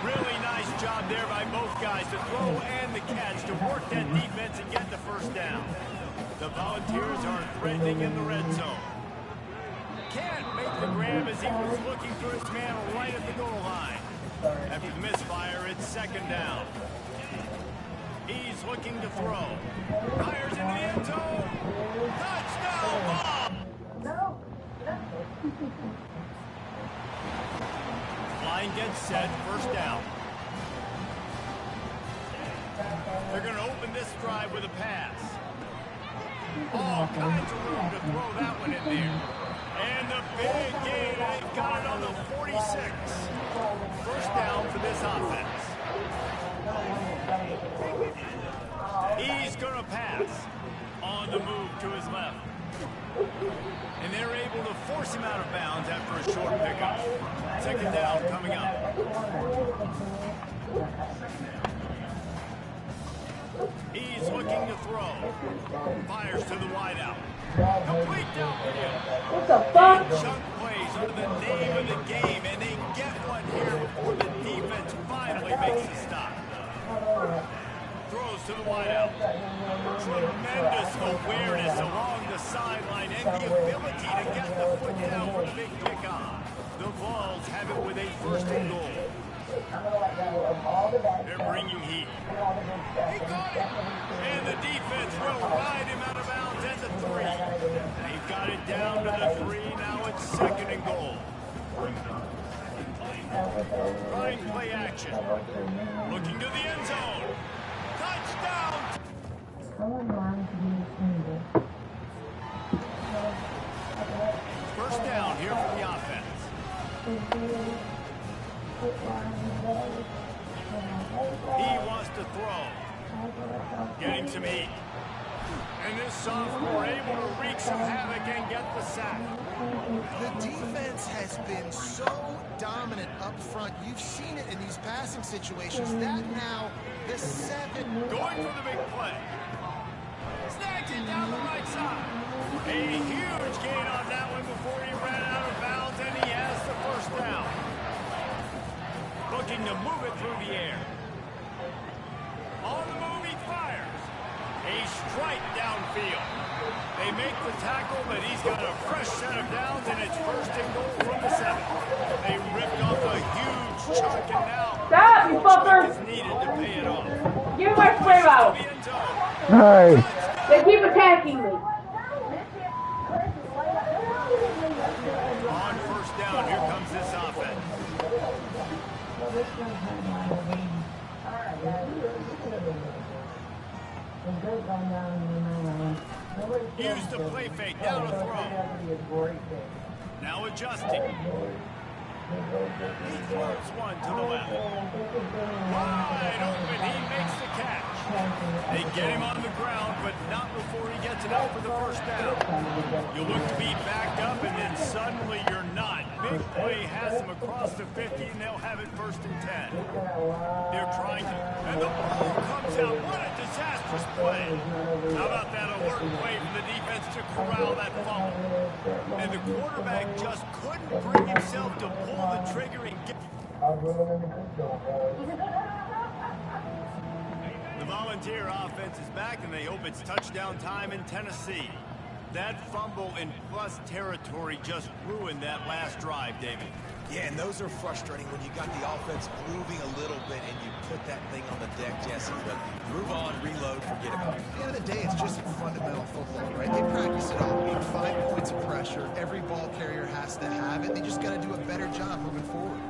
Really nice job there by both guys to throw and the catch to work that defense and get the first down. The Volunteers are threatening in the red zone. Can't make the grab as he was looking for his man right at the goal line. After the misfire, it's second down. He's looking to throw. Fires into the end zone. Touchdown ball! Line gets set, first down. They're going to open this drive with a pass. All kinds of room to throw that one in there. And the big gain, they got it on the 46. First down for this offense. He's going to pass. On the move to his left. And they're able to force him out of bounds after a short pickup. Second down coming up. He's looking to throw. Fires to the wideout. Complete downfield. What the fuck? Chunk plays under the name of the game, and they get one here before the defense finally makes a stop. Throws to the wideout. Tremendous awareness along the sideline and the ability to get the foot down for the big kickoff. The Vols have it with a first and goal. They're bringing heat. He got it! And the defense will ride him out of bounds at the 3. They've got it down to the 3. Now it's second and goal. Trying play action. Looking to the end zone. Touchdown! First down here for the offense. He wants to throw. Getting some heat. And this sophomore able to wreak some havoc and get the sack. The defense has been so dominant up front. You've seen it in these passing situations. That now, the 7. Going for the big play. Snags it down the right side. A huge gain on that one before he ran out of bounds, and he has the first down. Looking to move it through the air. On the move, he fires. A strike downfield. They make the tackle, but he's got a fresh set of downs, and it's first and goal from the 7. They ripped off a huge chunk, and now stop, you fucker! is needed to pay it off. Give me my spray bottle. Hi. They keep attacking me. On first down, here comes this offense. Use the play fake, down a throw. Now adjusting. He throws one to the left. Wide open, he makes the catch. They get him on the ground, but not before he gets it out for the first down. You look to be backed up, and then suddenly you're not. Big play has him across the 50, and they'll have it first and 10. They're trying to, and the ball comes out. What a disastrous play. How about that alert play from the defense to corral that fumble? And the quarterback just couldn't bring himself to pull the trigger and get... The Volunteer offense is back, and they hope it's touchdown time in Tennessee. That fumble in plus territory just ruined that last drive, David. Yeah, and those are frustrating when you got the offense moving a little bit and you put that thing on the deck, Jesse. But move on, reload, forget about it. At the end of the day, it's just fundamental football, right? They practice it all week. 5 points of pressure. Every ball carrier has to have it. They just got to do a better job moving forward.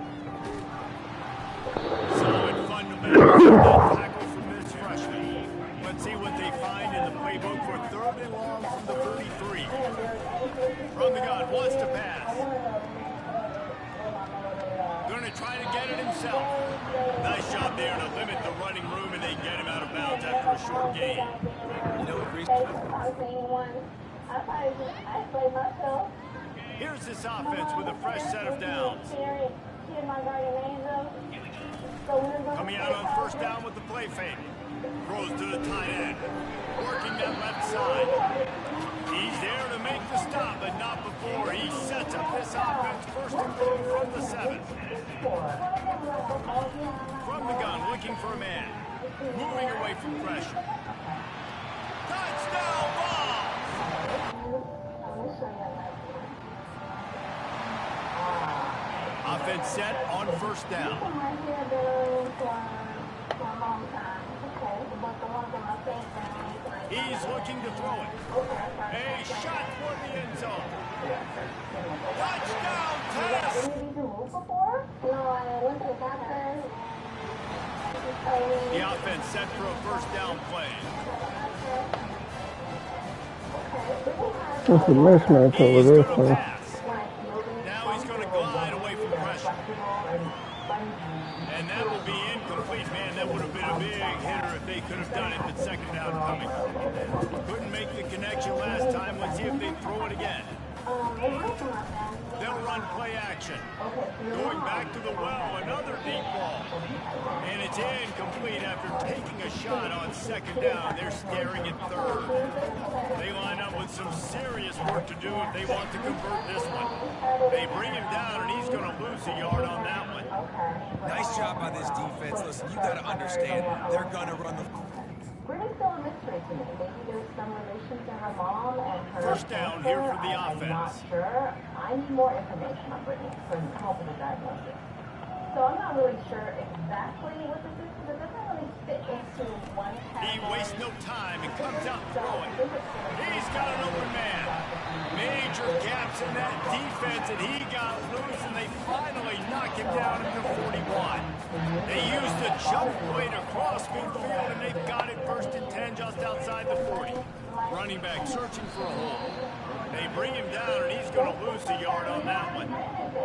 Solid fundamental tackle from this freshman. Let's see what they find in the playbook for third and long from the 33. gun, wants to pass. Gonna try to get it himself. Nice job there to limit the running room, and they get him out of bounds after a short gain. You know, Reese. Here's this offense with a fresh set of downs. Coming out on first down with the play fake. Throws to the tight end. Working that left side. He's there to make the stop, but not before he sets up this offense first and goal from the 7. From the gun, looking for a man. Moving away from pressure. Touchdown ball! Offense set on first down. He's looking to throw it. A shot for the end zone. Touchdown, Tennessee! The offense set for a first down play. That's a mismatch over this one. Now he's going to glide away from pressure. And that will be incomplete. Man, that would have been a big hitter if they could have done it, but second down coming. Couldn't make the connection last time. Let's see if they throw it again. They'll run play action. Going back to the well, another deep ball. And it's incomplete after taking a shot on second down. They're staring at third. They line up with some serious work to do if they want to convert this one. They bring him down, and he's going to lose a yard on that one. Nice job by this defense. Listen, you got to understand, they're going to run the... Brittany's still a mystery to me. Maybe there's some relation to her mom and her First down here for the I'm offense. not sure. I need more information on Brittany for help with the diagnosis. So I'm not really sure exactly what this is, because it doesn't really fit into one category. He wastes no time and comes out throwing. He's got an open man. Major gaps in that defense, and he got loose, and they finally knock him down at the 41. They used the jump play to cross midfield, and they've got it first and 10 just outside the 40. Running back searching for a hole. They bring him down, and he's going to lose a yard on that one.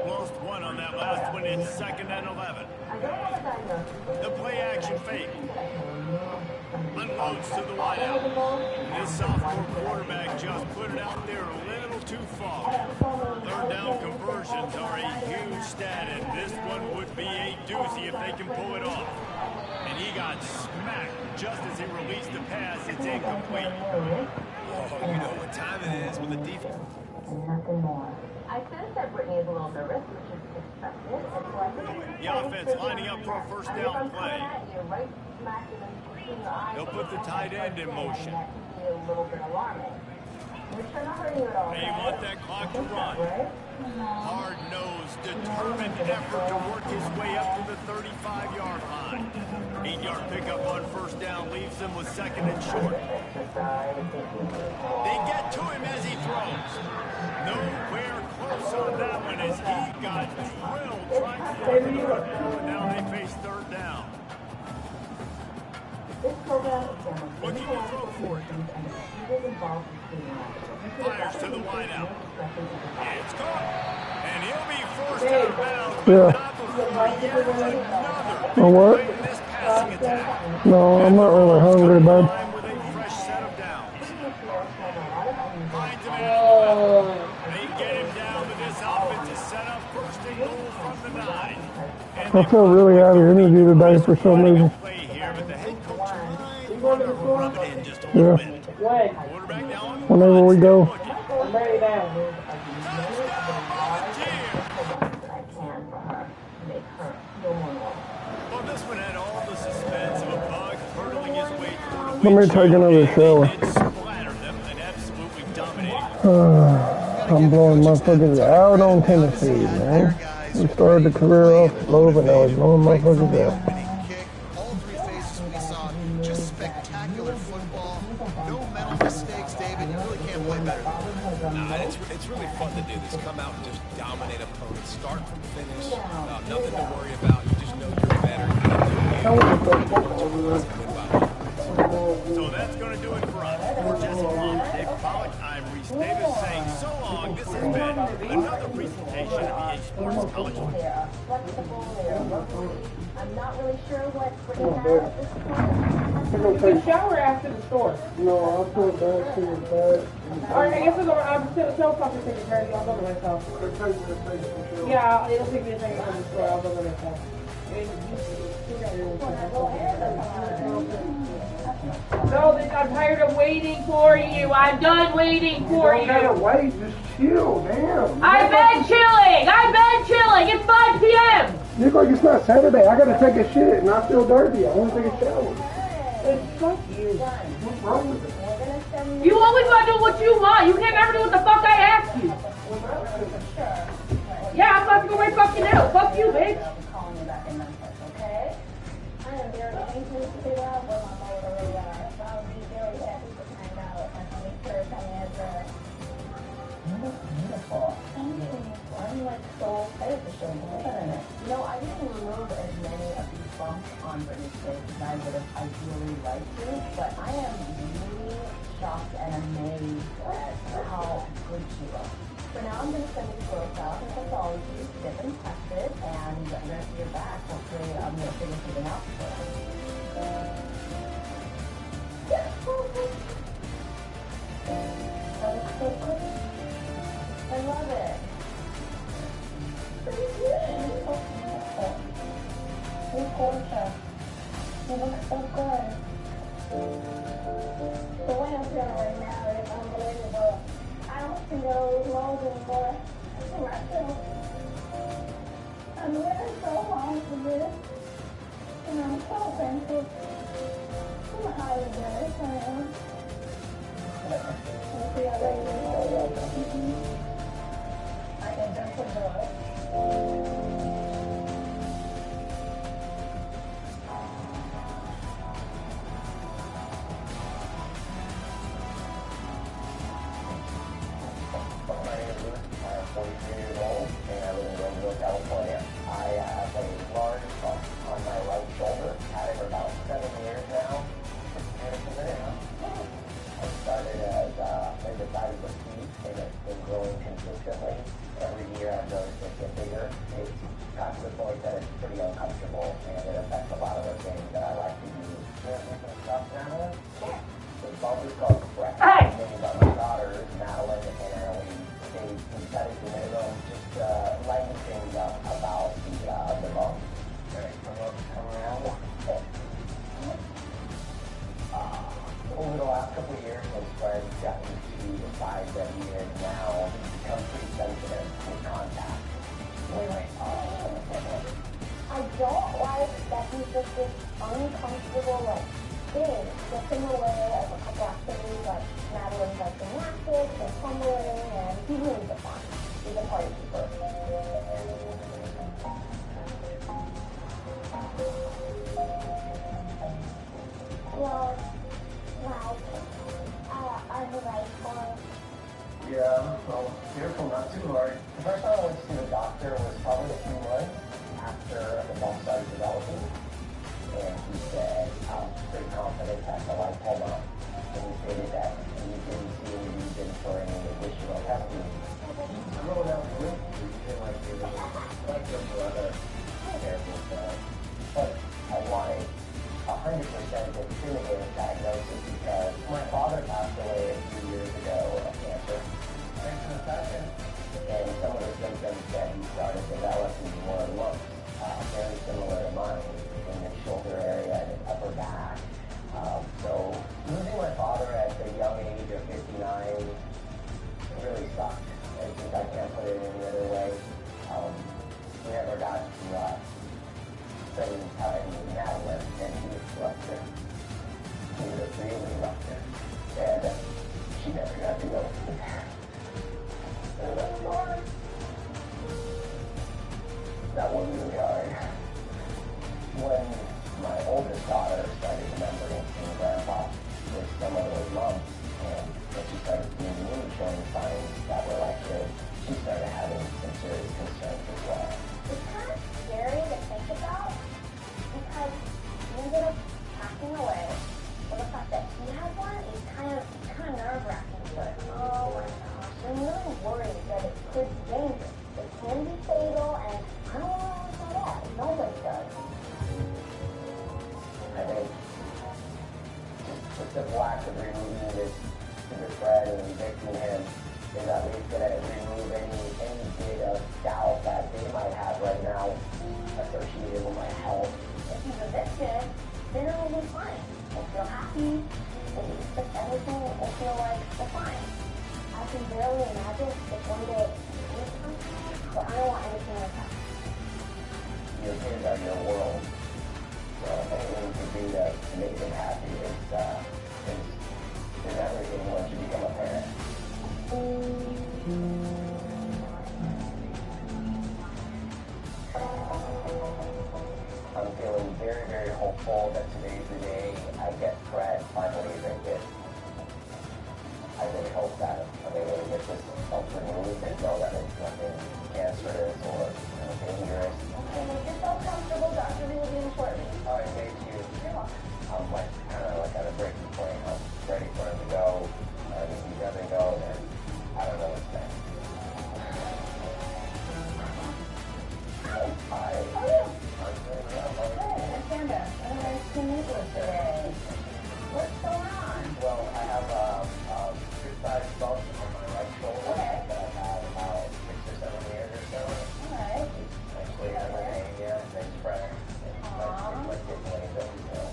Lost one on that last one. It's second and 11. The play action fake. Unloads to the wideout. This sophomore quarterback just put it out there a little too far. Third down conversions are a huge stat, and this one would be a doozy if they can pull it off. And he got smacked just as he released the pass. It's incomplete. Oh, you know what time it is with the defense. Nothing more. I sense that Brittany is a little nervous, which is expected. The offense lining up for a first down play. They'll put the tight end in motion. They want that clock to run. Hard-nosed, determined effort to work his way up to the 35-yard line. 8-yard pickup on first down leaves him with second and short. They get to him as he throws. Nowhere close on that one as he got drilled trying to get to the football, and now they face third down. Looking to throw for it. Fires to the wideout. It's caught. And he'll be forced out of bounds, but not before yet another Oh, what? in this passing attack. No, I'm not really hungry, bud. With a fresh set of downs. Finds him in. They get him down, but this offense is set up first and goal from the 9. I feel really out of energy today for some reason. Play here, but the head coach might rub it in just a little bit. Quarterback down. Whenever we go. Well, this one had all the suspense of a bug hurtling his way toward a Let me take another shower. It splattered them and absolutely dominated. I'm blowing motherfuckers out on Tennessee, man. We started the career off slow, but now we're blowing motherfuckers out. All three phases we saw, just spectacular football. No mental mistakes, David. You really can't play better than that. Nah, it's really fun to do this. Come out and just dominate opponents, start from finish. Nothing to worry about. You just know you're better. So that's going to do it for us. For Jesse Palmer, Dave Pollock, I'm Reese Davis saying so long. This This has been another presentation of EA Sports College Football. They're flexible, they're lovely. I'm not really sure what we're going to have at this point. You can shower after the store. No, I'll put it back to the back. Alright, I guess I'm so fucking sick of I'll go to myself. Yeah, it'll take me a second from the store. I'll go to myself. No, I'm tired of waiting for you. I'm done waiting for you. You don't gotta wait, just chill, damn. I've been chilling. It's 5 p.m. You look like it's not Saturday. I gotta take a shit and I feel dirty. I wanna take a shower. Fuck you. What's wrong with it? You always gotta do what you want. You can't never do what the fuck I ask you. Yeah, I'm about to go right fucking out. Fuck you, bitch. Okay? I am very anxious to figure out where my mother really are. So I'll be very happy to find out and to make sure that has you look beautiful. Thank you. I'm like so excited to show you. You know, I didn't remove as many of these bumps on Britney's face as I would have ideally liked to, but I am really shocked and amazed at how good she looks. For now, I'm going to send you to a out in pathology, get them tested, and the rest of your back, hopefully I'm going to figure something out for you. That looks so good. I love it. Pretty good. So beautiful. You're gorgeous. You look so good. The way I'm feeling right now is unbelievable. I don't think I was long anymore. I'm waiting so long for this, and I'm so thankful. I'm highly blessed, I am. I can definitely do it. California. I have a large bump on my right shoulder. Had it for about 7 years now. And it's a minute, huh? I started as the size of a seed, and it's been growing consistently. Every year I've noticed it get bigger. It's got to the point that it's pretty uncomfortable, and it affects a lot of the things that I like to do. You want to make some stuff now? Sure. The bump is called Crack. It's named by my daughters, Madeline and Ellie. They decided to name them just lighten things up about the bump. Okay, come around. Over the last couple of years, when Fred's gotten to the size that he is now, he's become pretty sensitive to contact. Wait. I don't like that he's just this uncomfortable, like, thing. The similar way as a couple activities, like Madeline's like gymnastics and tumbling, and he's really the fun. He's a party keeper. Well, I'm the right one. Yeah, well, careful, not too hard. The first time I went to see the doctor was probably a few months after the bump started developing. And he said, I'm pretty confident that the light pulled up. And he stated that he didn't see any reason for any additional testing. He's growing up with me. He didn't like to like your brother. Careful stuff. But I wanted 100% definitive diagnosis because my father passed away a few years ago of cancer. And some of the symptoms that he started developing were lumps, very similar to mine, in the shoulder area and the upper back. So losing my father at the young age of 59 really sucked. I think I can't put it any other way. We never got to spend time with Madeline, and he was ruptured. He was really ruptured. And she never got to go to that. That was really hard. When my oldest daughter started remembering seeing Grandpa with some of those lumps, and when she started seeing me showing signs that were like this, she started having some serious concerns as well. It's kind of scary to think about because he ended up passing away. But the fact that he had one is kind of nerve-wracking. But oh my gosh, I'm really worried that simple act of removing this stupid thread and evicting him is at least going to remove any bit of doubt that they might have right now associated with my health. If he's evicted, then it will be fine. We'll feel happy. Everything will feel like we're fine. I can barely imagine if one day it comes, but I don't want anything like that. Your kids are your world. So anything you can do to make them happy is everything once you become a parent. I'm feeling very, very hopeful that today's the day I get Fred finally evicted. I really hope that I'm able to get this stuff removed and know that it's nothing cancerous or dangerous. Okay, make yourself comfortable. Dr. Lee will be in shortly. All right, thank you. You're welcome. I'm kind of at a breaking point. I'm ready for him to go. If he doesn't go, then I don't know what's next. Hi. How are you? Good. I'm Sandra. I'm nice to meet you today. What's going on? Well, I have a good-sized bump on my right shoulder that I've had about 6 or 7 years or so. All right. Actually, I'm in Mania. Thanks, Fred. My kid blamed him, so.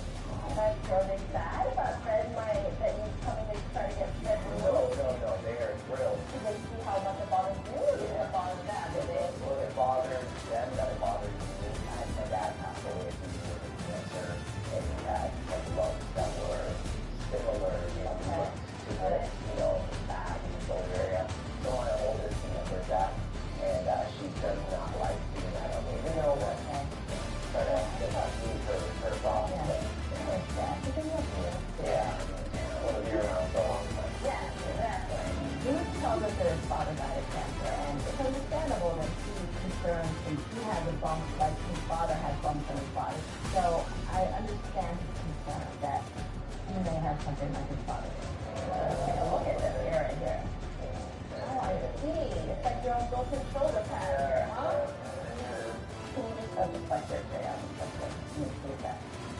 That's really sad about Fred, that he's coming to try to get Fred removed. No, they are thrilled. Did they see how much it bothers you, or did it bother them? Did they? Well, it bothers them, that it bothers me. My dad passed away a few years with cancer, and he had lungs that were similar, to this, back and shoulder area. So my oldest remembers that, and she does not like seeing that on me. You know what? But it's not me, her problem. Yeah. Well, you're around so long. Yeah, exactly. He tells us that his father died of cancer, and it's understandable that he's concerned since he has a bump like his father has bumps in his body. So I understand his concern that he may have something like his father. Take a look at this area here. Oh, I see. It's like your own built-in shoulder pad here, huh? Can you just like this area?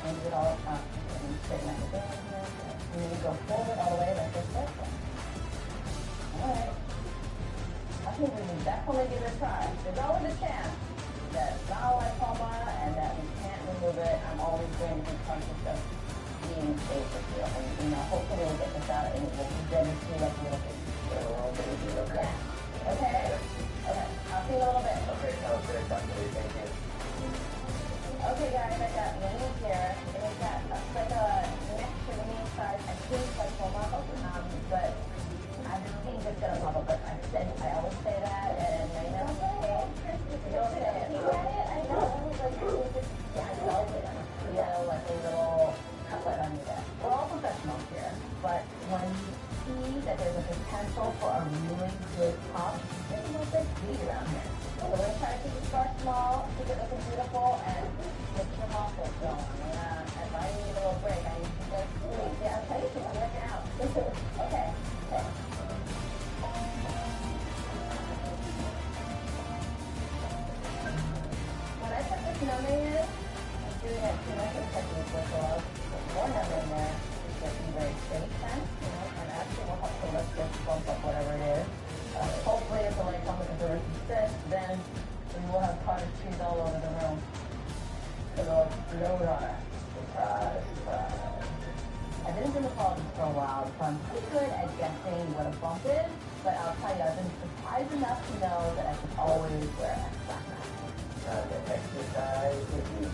And it all up and straighten out the band here. And then you go forward all the way like this. Alright. I think we can definitely give it a try. There's always a chance that it's not a lipoma and that we can't remove it. I'm always going to be conscious of being safe with you. And hopefully we'll get this out and we'll then see like a little bit. Okay. Okay? Okay. I'll see you in a little bit. Okay, sounds good. Dr. Lee, thank you. Okay, guys, I got Winnie here. It's like a next to the knee size. I think lipoma, but I'm just being good at a level. But I always say that, and I know it's okay. You don't say it. I know. I felt it. Like a little cutlet on your back. We're all professionals here, but when you see that there's a potential for a really good pop, there's no big speed around here. So we're going to try to keep the start small, keep it looking beautiful, and get your muscles going. If I need a little break, I need to go sleep. Yeah, I'll tell you, I'm working out. Okay. When I put this numbing in, I'm doing it too much technique with gloves. Put more numbing there to get you very safe then, and actually will help to lift this bump up, whatever it is. Hopefully if the leg comes with the this, then we will have cottage cheese all over the room. Because it'll explode on it. Surprise. I've been in dermatologist for a while, so I'm pretty good at guessing what a bump is, but I'll tell you, I've been surprised enough to know that I can always wear a black mask. Exercise with you.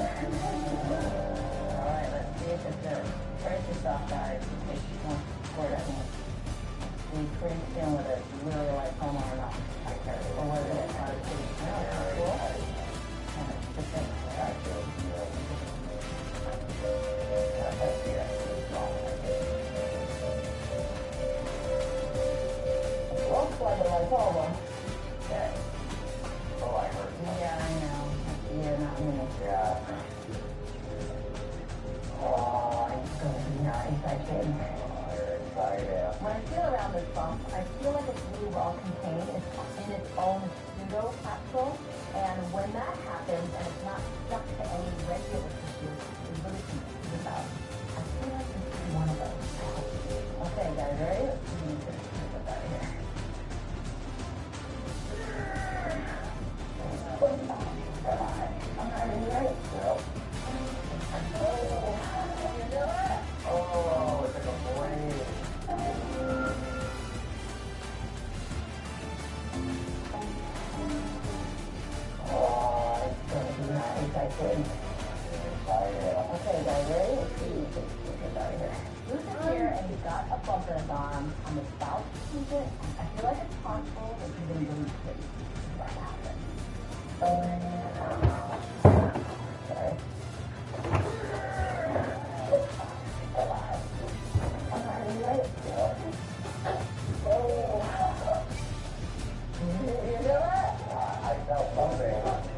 Alright, let's see if it's good. Brace yourself, guys, in case you don't squirt at me. We cream skin with it, really like home or not. Or was it a cottage cheese? Cool. And it's the thing. Looks like a lipoma. Okay. Oh, I heard. Yeah, I know. Yeah, not me. Yeah. Oh, it's going to be nice, I think. When I feel around this bump, I feel like it's really well contained. It's in its own pseudo capsule, and when that happens and it's not stuck to any regular tissue, it really can squeeze out. I feel like this is one of those. Okay, guys, ready? Let's see. Luke's here, and he's got a bump in his arm. I'm about to keep it. I feel like it's possible that he's going to really crazy. That happened. Okay.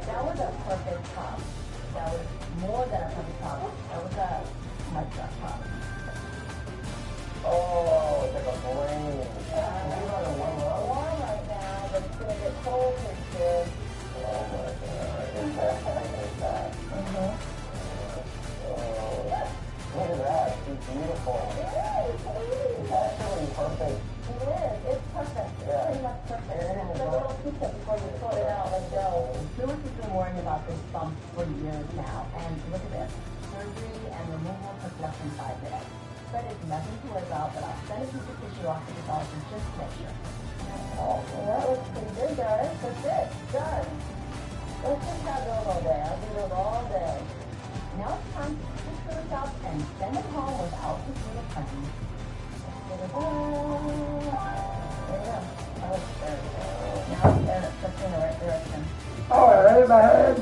That was a perfect pop. That was more than a perfect pop. That was a mic drop pop. Oh, it's like a brain. You're on a warm right now, but it's going to get cold here soon. Oh my God. It's that. Look at that. She's beautiful. It's actually perfect. It is. It's perfect. It's pretty much perfect. And then the little pizza before you sort it out, let go. Lewis has been worrying about this bump for years now. And look at this. Surgery and removal took less than 5 minutes. But it's nothing to worry about, but I'll send a piece of tissue off to the doctor just to make sure. Oh, well, that looks pretty good, guys. That's it. Done. Let's just have those all day. I'll do those all day. Now it's time to stitch Lewis up and send him home without his little friends. There you go. That looks very good. Now it's in the right direction. All right, man.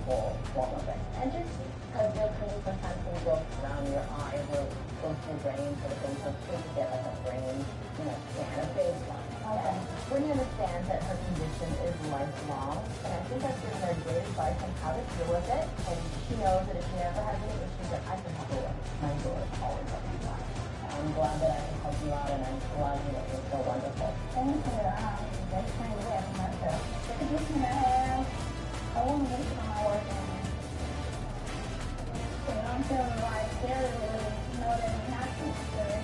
form of it. And just because you're clean, sometimes things go around your eye or go through brain, so it's so good to get like a brain, scan, a baseline. Okay. Brittany understands that her condition is lifelong, and I think I've given her great advice on how to deal with it, and she knows that if she ever has any issues, that I can help her with. My door is always open. I'm glad that I can help you out, and I'm glad you're so wonderful. Thank you. That's kind of it myself. The condition I have, I want to get my work in. So I'm feeling like they're really know that I'm not too good.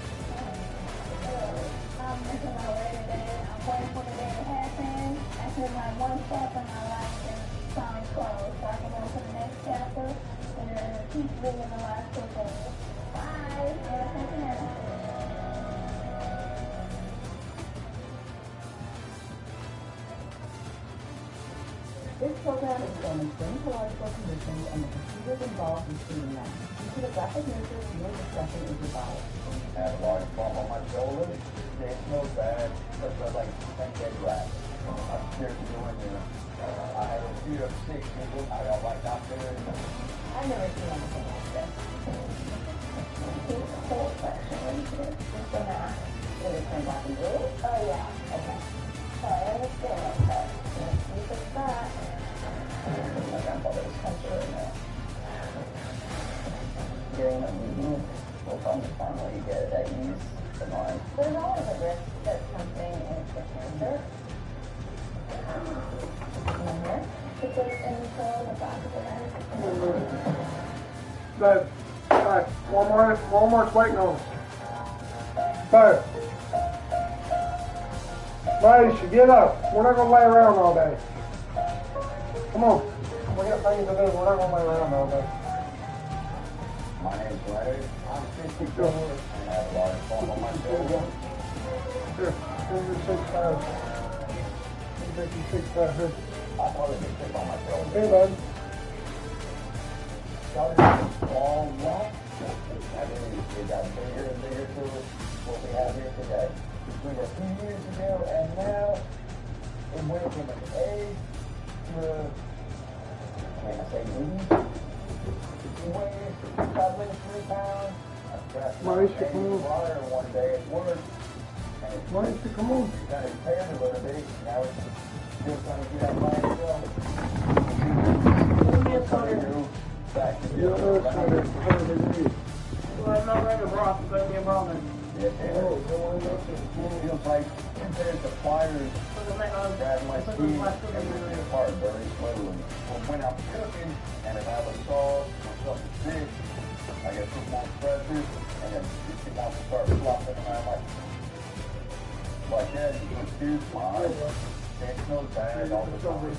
I'm missing my way today. I'm waiting for the day to happen. I feel like one step in my life is finally closed, so I can go to the next chapter and keep living the life so far. Bye. Thank you. This program examines gynecological conditions and the procedures involved in treating them. Due to the graphic nature, viewer discussion is advised. I had a large bump on my shoulder. It smells bad, but I like 10 dead rats. I'm scared to go in there. I have a fear of sick people. I don't like not there. I've never seen anything like this. This whole section right here. Just a mask. Did it turn black and blue? Oh yeah. Okay. So I understand that. Let's see if it's that. My grandfather was cancer right now. During the meeting, we'll probably finally get it at ease. There's always a risk that something is the cancer. In here. If there's any cell in the back of the head. Babe, babe, one more waiting on us. Babe. Maisha, get up. We're not going to lay around all day. Come on. We got things to do. We're not going to lay around all day. My name's Larry. I'm 52. And I have a large bump on my shoulder. Here, here's your 6'5". Here's your 6'5" here. I thought it was sick on my shoulder. Hey, bud. Started with a small lump. I mean, it got bigger and bigger to what we have here today. Between a few years ago and now, it went from an egg to a, can I say baby? It weighs probably 3 pounds. I scratched my face with water one day at work. And it's Maisha, come on. kind of impaired a little bit. Now it's still trying to get out by itself. Back to the other side. Well, I'm not ready to broth, it's going to be a problem. It feels like there's the pliers grabbing my teeth and ripping it apart very slowly. But when I'm cooking and if I have a sauce or something thick, I get put more pressure and then it wants to start flopping around like that. You put too fine. It smells bad all the time. It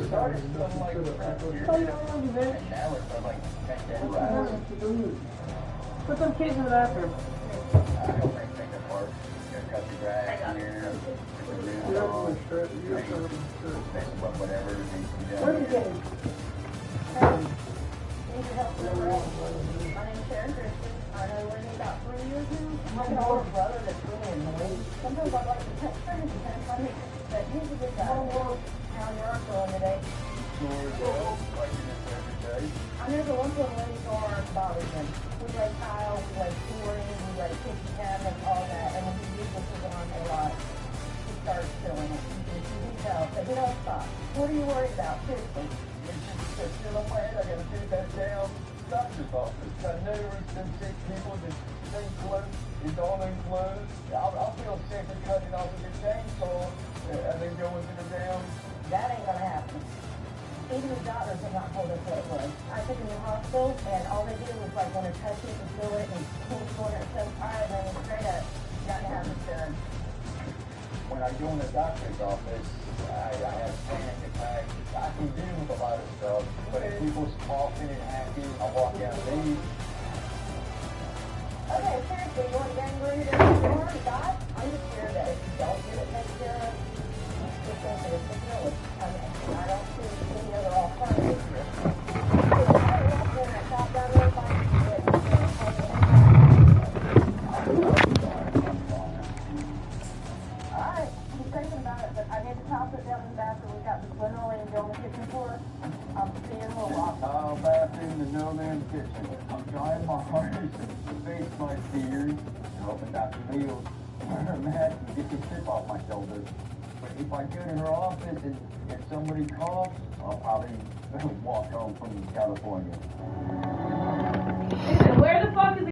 started smelling like crap here, and now it smells like 10 dead rats. Put some kids in the bathroom. I don't think take it apart. You're gonna cut the grass here, put the roof on, whatever it needs to be done. Where's he getting? Need your help with the rest. My name's Sharon Christian. I know we're in about 3 years now. I have an older brother that's really annoying. Sometimes I'd like to touch her and kind of funny, but he's a good guy. How your arm feeling today? Like it is every day. I never went to a lady's arm bothers him. We like tile, we like flooring, we like kitchen cabinets, all that, and when he uses his arm a lot, he starts feeling it. You can tell, but he don't stop. What are you worried about? Seriously. It's still away. I gotta do that down. Doctor's office. I know there's been sick people that stay close. It's all enclosed. I'll feel safer cutting off with a chainsaw and then going to the down. That ain't gonna happen. Even the doctors have not told us what it was. I took him to the hospital, and all they did was like want to touch it and feel it and pull the corner and stuff. All right, then straight up, you got to have this done. When I go in the doctor's office, I have panic attacks. I can deal with a lot of stuff, but if people's coughing and hacking, I walk out and leave. Okay, seriously, you want gangrene to the God? I'm just scared that if you don't get it taken care of, it's going to be a facility. I mean, I don't see any other alternative here. Alright, keep thinking about it, but I need to toss it down in the bathroom. We've got the linoleum You on the kitchen floor? I'm seeing a little off. I'll bathroom and no damn kitchen. I'm trying my hardest to face my fears, hoping Dr. Neal's mad and get this chip off my shoulders. But if I go to her office and if somebody calls, I'll probably walk home from California.